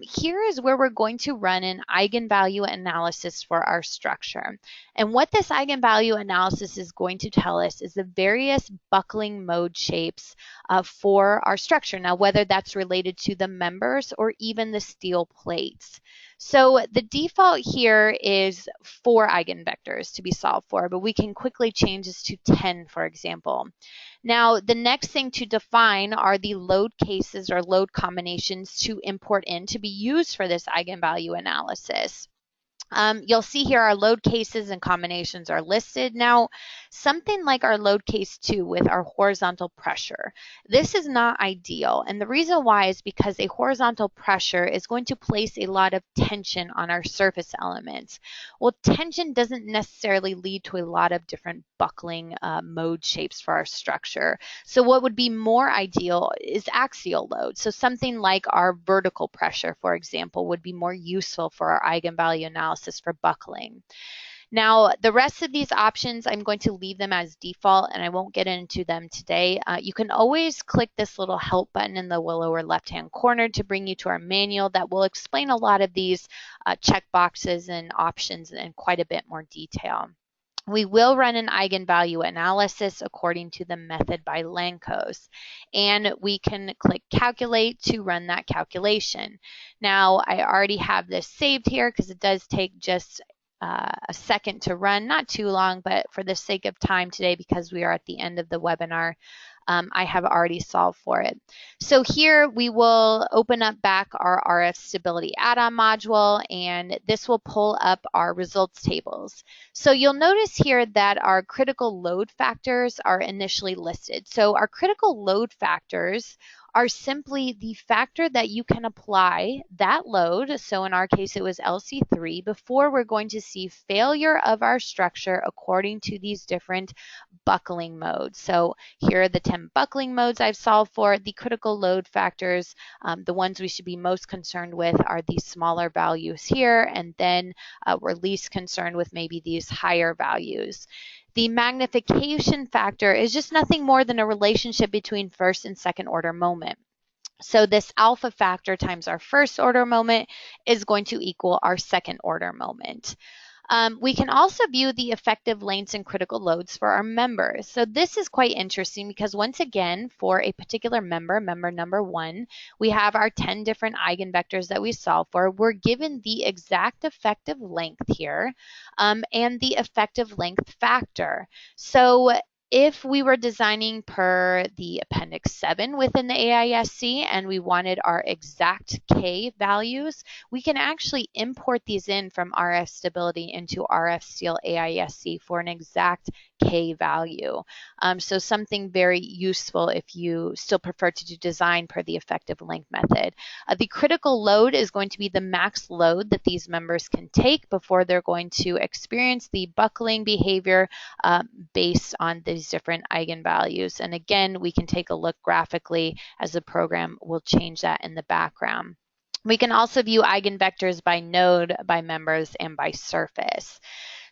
Here is where we're going to run an eigenvalue analysis for our structure. And what this eigenvalue analysis is going to tell us is the various buckling mode shapes for our structure. Now, whether that's related to the members or even the steel plates. So the default here is 4 eigenvectors to be solved for, but we can quickly change this to 10, for example. Now, the next thing to define are the load cases or load combinations to import in to be used for this eigenvalue analysis. You'll see here our load cases and combinations are listed. Now, something like our load case 2 with our horizontal pressure, this is not ideal. And the reason why is because a horizontal pressure is going to place a lot of tension on our surface elements. Well, tension doesn't necessarily lead to a lot of different buckling mode shapes for our structure. So what would be more ideal is axial load. So something like our vertical pressure, for example, would be more useful for our eigenvalue analysis for buckling. Now, the rest of these options, I'm going to leave them as default and I won't get into them today. You can always click this little help button in the lower left-hand corner to bring you to our manual that will explain a lot of these checkboxes and options in quite a bit more detail. We will run an eigenvalue analysis according to the method by Lankos, and we can click calculate to run that calculation. Now, I already have this saved here because it does take just a second to run, not too long, but for the sake of time today, because we are at the end of the webinar, I have already solved for it. So here we will open up back our RF stability add-on module, and this will pull up our results tables. So you'll notice here that our critical load factors are initially listed. So our critical load factors are simply the factor that you can apply that load, so in our case it was LC3, before we're going to see failure of our structure according to these different buckling modes. So here are the 10 buckling modes I've solved for. The critical load factors, the ones we should be most concerned with are these smaller values here, and then we're least concerned with maybe these higher values. The magnification factor is just nothing more than a relationship between first and second order moment. So this alpha factor times our first order moment is going to equal our second order moment. We can also view the effective lengths and critical loads for our members. So this is quite interesting because once again, for a particular member number 1, we have our 10 different eigenvectors that we solve for. We're given the exact effective length here and the effective length factor. So if we were designing per the Appendix 7 within the AISC and we wanted our exact K values, we can actually import these in from RF stability into RF-STEEL AISC for an exact K value. So something very useful if you still prefer to do design per the effective length method. The critical load is going to be the max load that these members can take before they're going to experience the buckling behavior based on these different eigenvalues. And again, we can take a look graphically as the program will change that in the background. We can also view eigenvectors by node, by members, and by surface.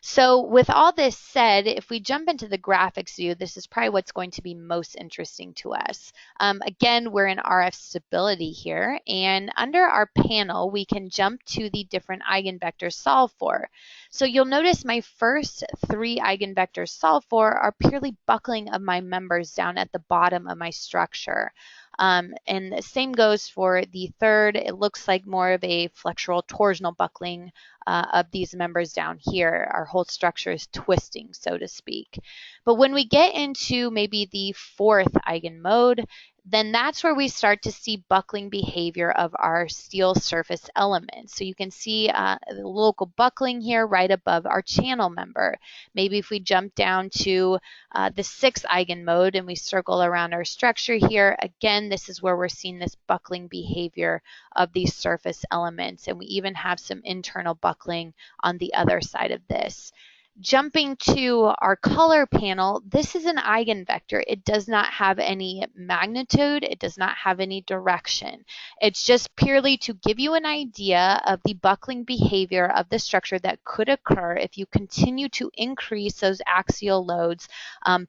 So with all this said, if we jump into the graphics view, this is probably what's going to be most interesting to us. Again, we're in RF stability here, and under our panel, we can jump to the different eigenvectors solved for. So you'll notice my first 3 eigenvectors solved for are purely buckling of my members down at the bottom of my structure. And the same goes for the third. It looks like more of a flexural torsional buckling of these members down here. Our whole structure is twisting, so to speak. But when we get into maybe the 4th eigenmode, then that's where we start to see buckling behavior of our steel surface elements. So you can see the local buckling here right above our channel member. Maybe if we jump down to the 6th eigenmode and we circle around our structure here, again, this is where we're seeing this buckling behavior of these surface elements. And we even have some internal buckling on the other side of this. Jumping to our color panel, this is an eigenvector. It does not have any magnitude. It does not have any direction. It's just purely to give you an idea of the buckling behavior of the structure that could occur if you continue to increase those axial loads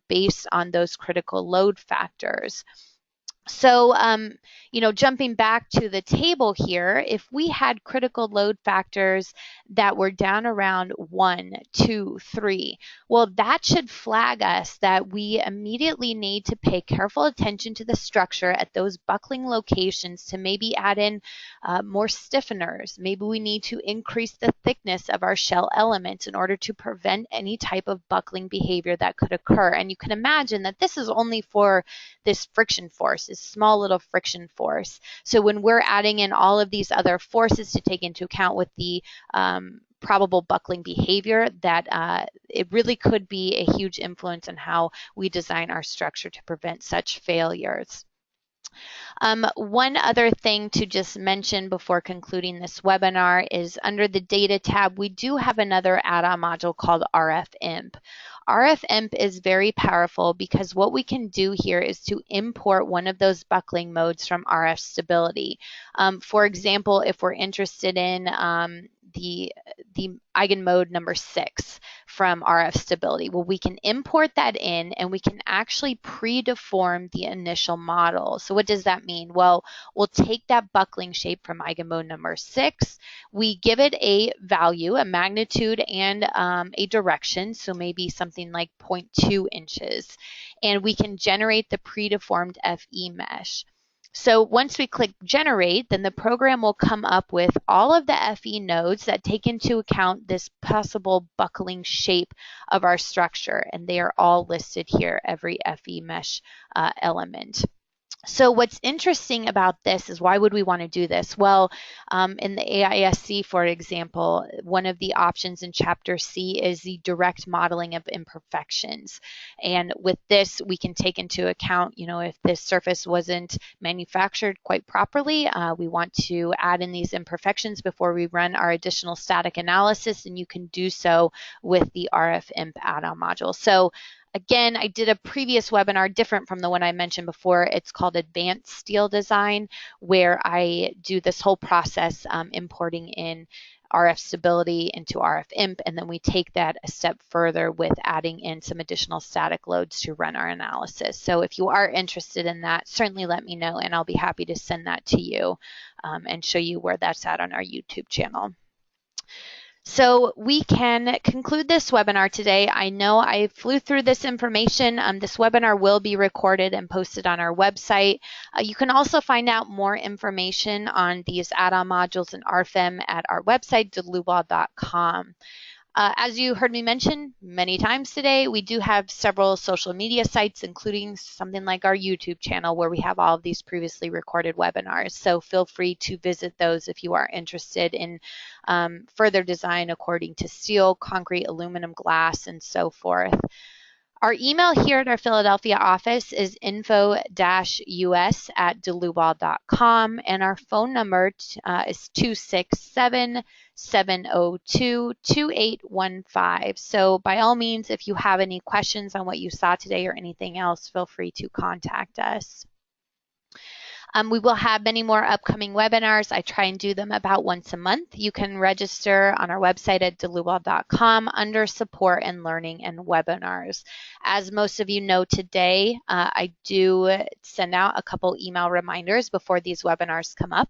based on those critical load factors. So, jumping back to the table here, if we had critical load factors that were down around 1, 2, 3, well, that should flag us that we immediately need to pay careful attention to the structure at those buckling locations to maybe add in more stiffeners. Maybe we need to increase the thickness of our shell elements in order to prevent any type of buckling behavior that could occur. And you can imagine that this is only for this friction force, this small little friction force. So when we're adding in all of these other forces to take into account with the probable buckling behavior, that it really could be a huge influence on how we design our structure to prevent such failures. One other thing to just mention before concluding this webinar is under the Data tab, we do have another add-on module called RFEM. RFEM is very powerful because what we can do here is to import one of those buckling modes from RF stability. For example, if we're interested in the eigenmode number 6 from RF stability, well, we can import that in and we can actually pre-deform the initial model. So what does that mean? Well, we'll take that buckling shape from eigenmode number 6, we give it a value, a magnitude, and a direction, so maybe something like 0.2 inches, and we can generate the pre-deformed FE mesh. So once we click generate, then the program will come up with all of the FE nodes that take into account this possible buckling shape of our structure, and they are all listed here, every FE mesh element. So what's interesting about this is, why would we want to do this? Well, in the AISC, for example, one of the options in Chapter C is the direct modeling of imperfections. And with this, we can take into account, if this surface wasn't manufactured quite properly, we want to add in these imperfections before we run our additional static analysis, and you can do so with the RFEM add-on module. So again, I did a previous webinar different from the one I mentioned before. It's called Advanced Steel Design, where I do this whole process importing in RF stability into RFEM, and then we take that a step further with adding in some additional static loads to run our analysis. So if you are interested in that, certainly let me know, and I'll be happy to send that to you and show you where that's at on our YouTube channel. So we can conclude this webinar today. I know I flew through this information. This webinar will be recorded and posted on our website. You can also find out more information on these add-on modules in RFEM at our website, dlubal.com. As you heard me mention many times today, we do have several social media sites, including something like our YouTube channel, where we have all of these previously recorded webinars. So feel free to visit those if you are interested in further design according to steel, concrete, aluminum, glass, and so forth. Our email here at our Philadelphia office is info-us@dlubal.com, and our phone number is 267-702-2815. So by all means, if you have any questions on what you saw today or anything else, feel free to contact us. We will have many more upcoming webinars. I try and do them about once a month. You can register on our website at dlubal.com under support and learning and webinars. As most of you know today, I do send out a couple email reminders before these webinars come up.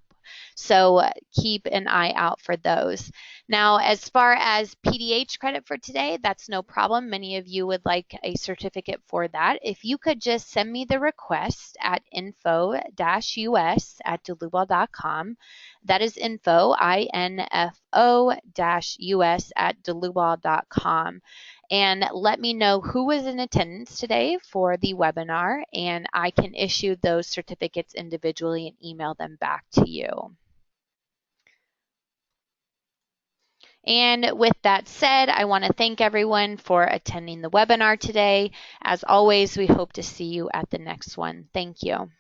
So keep an eye out for those. Now, as far as PDH credit for today, that's no problem. Many of you would like a certificate for that. If you could just send me the request at info-us@dlubal.com. That is info, info-us@dlubal.com. And let me know who was in attendance today for the webinar, and I can issue those certificates individually and email them back to you. And with that said, I want to thank everyone for attending the webinar today. As always, we hope to see you at the next one. Thank you.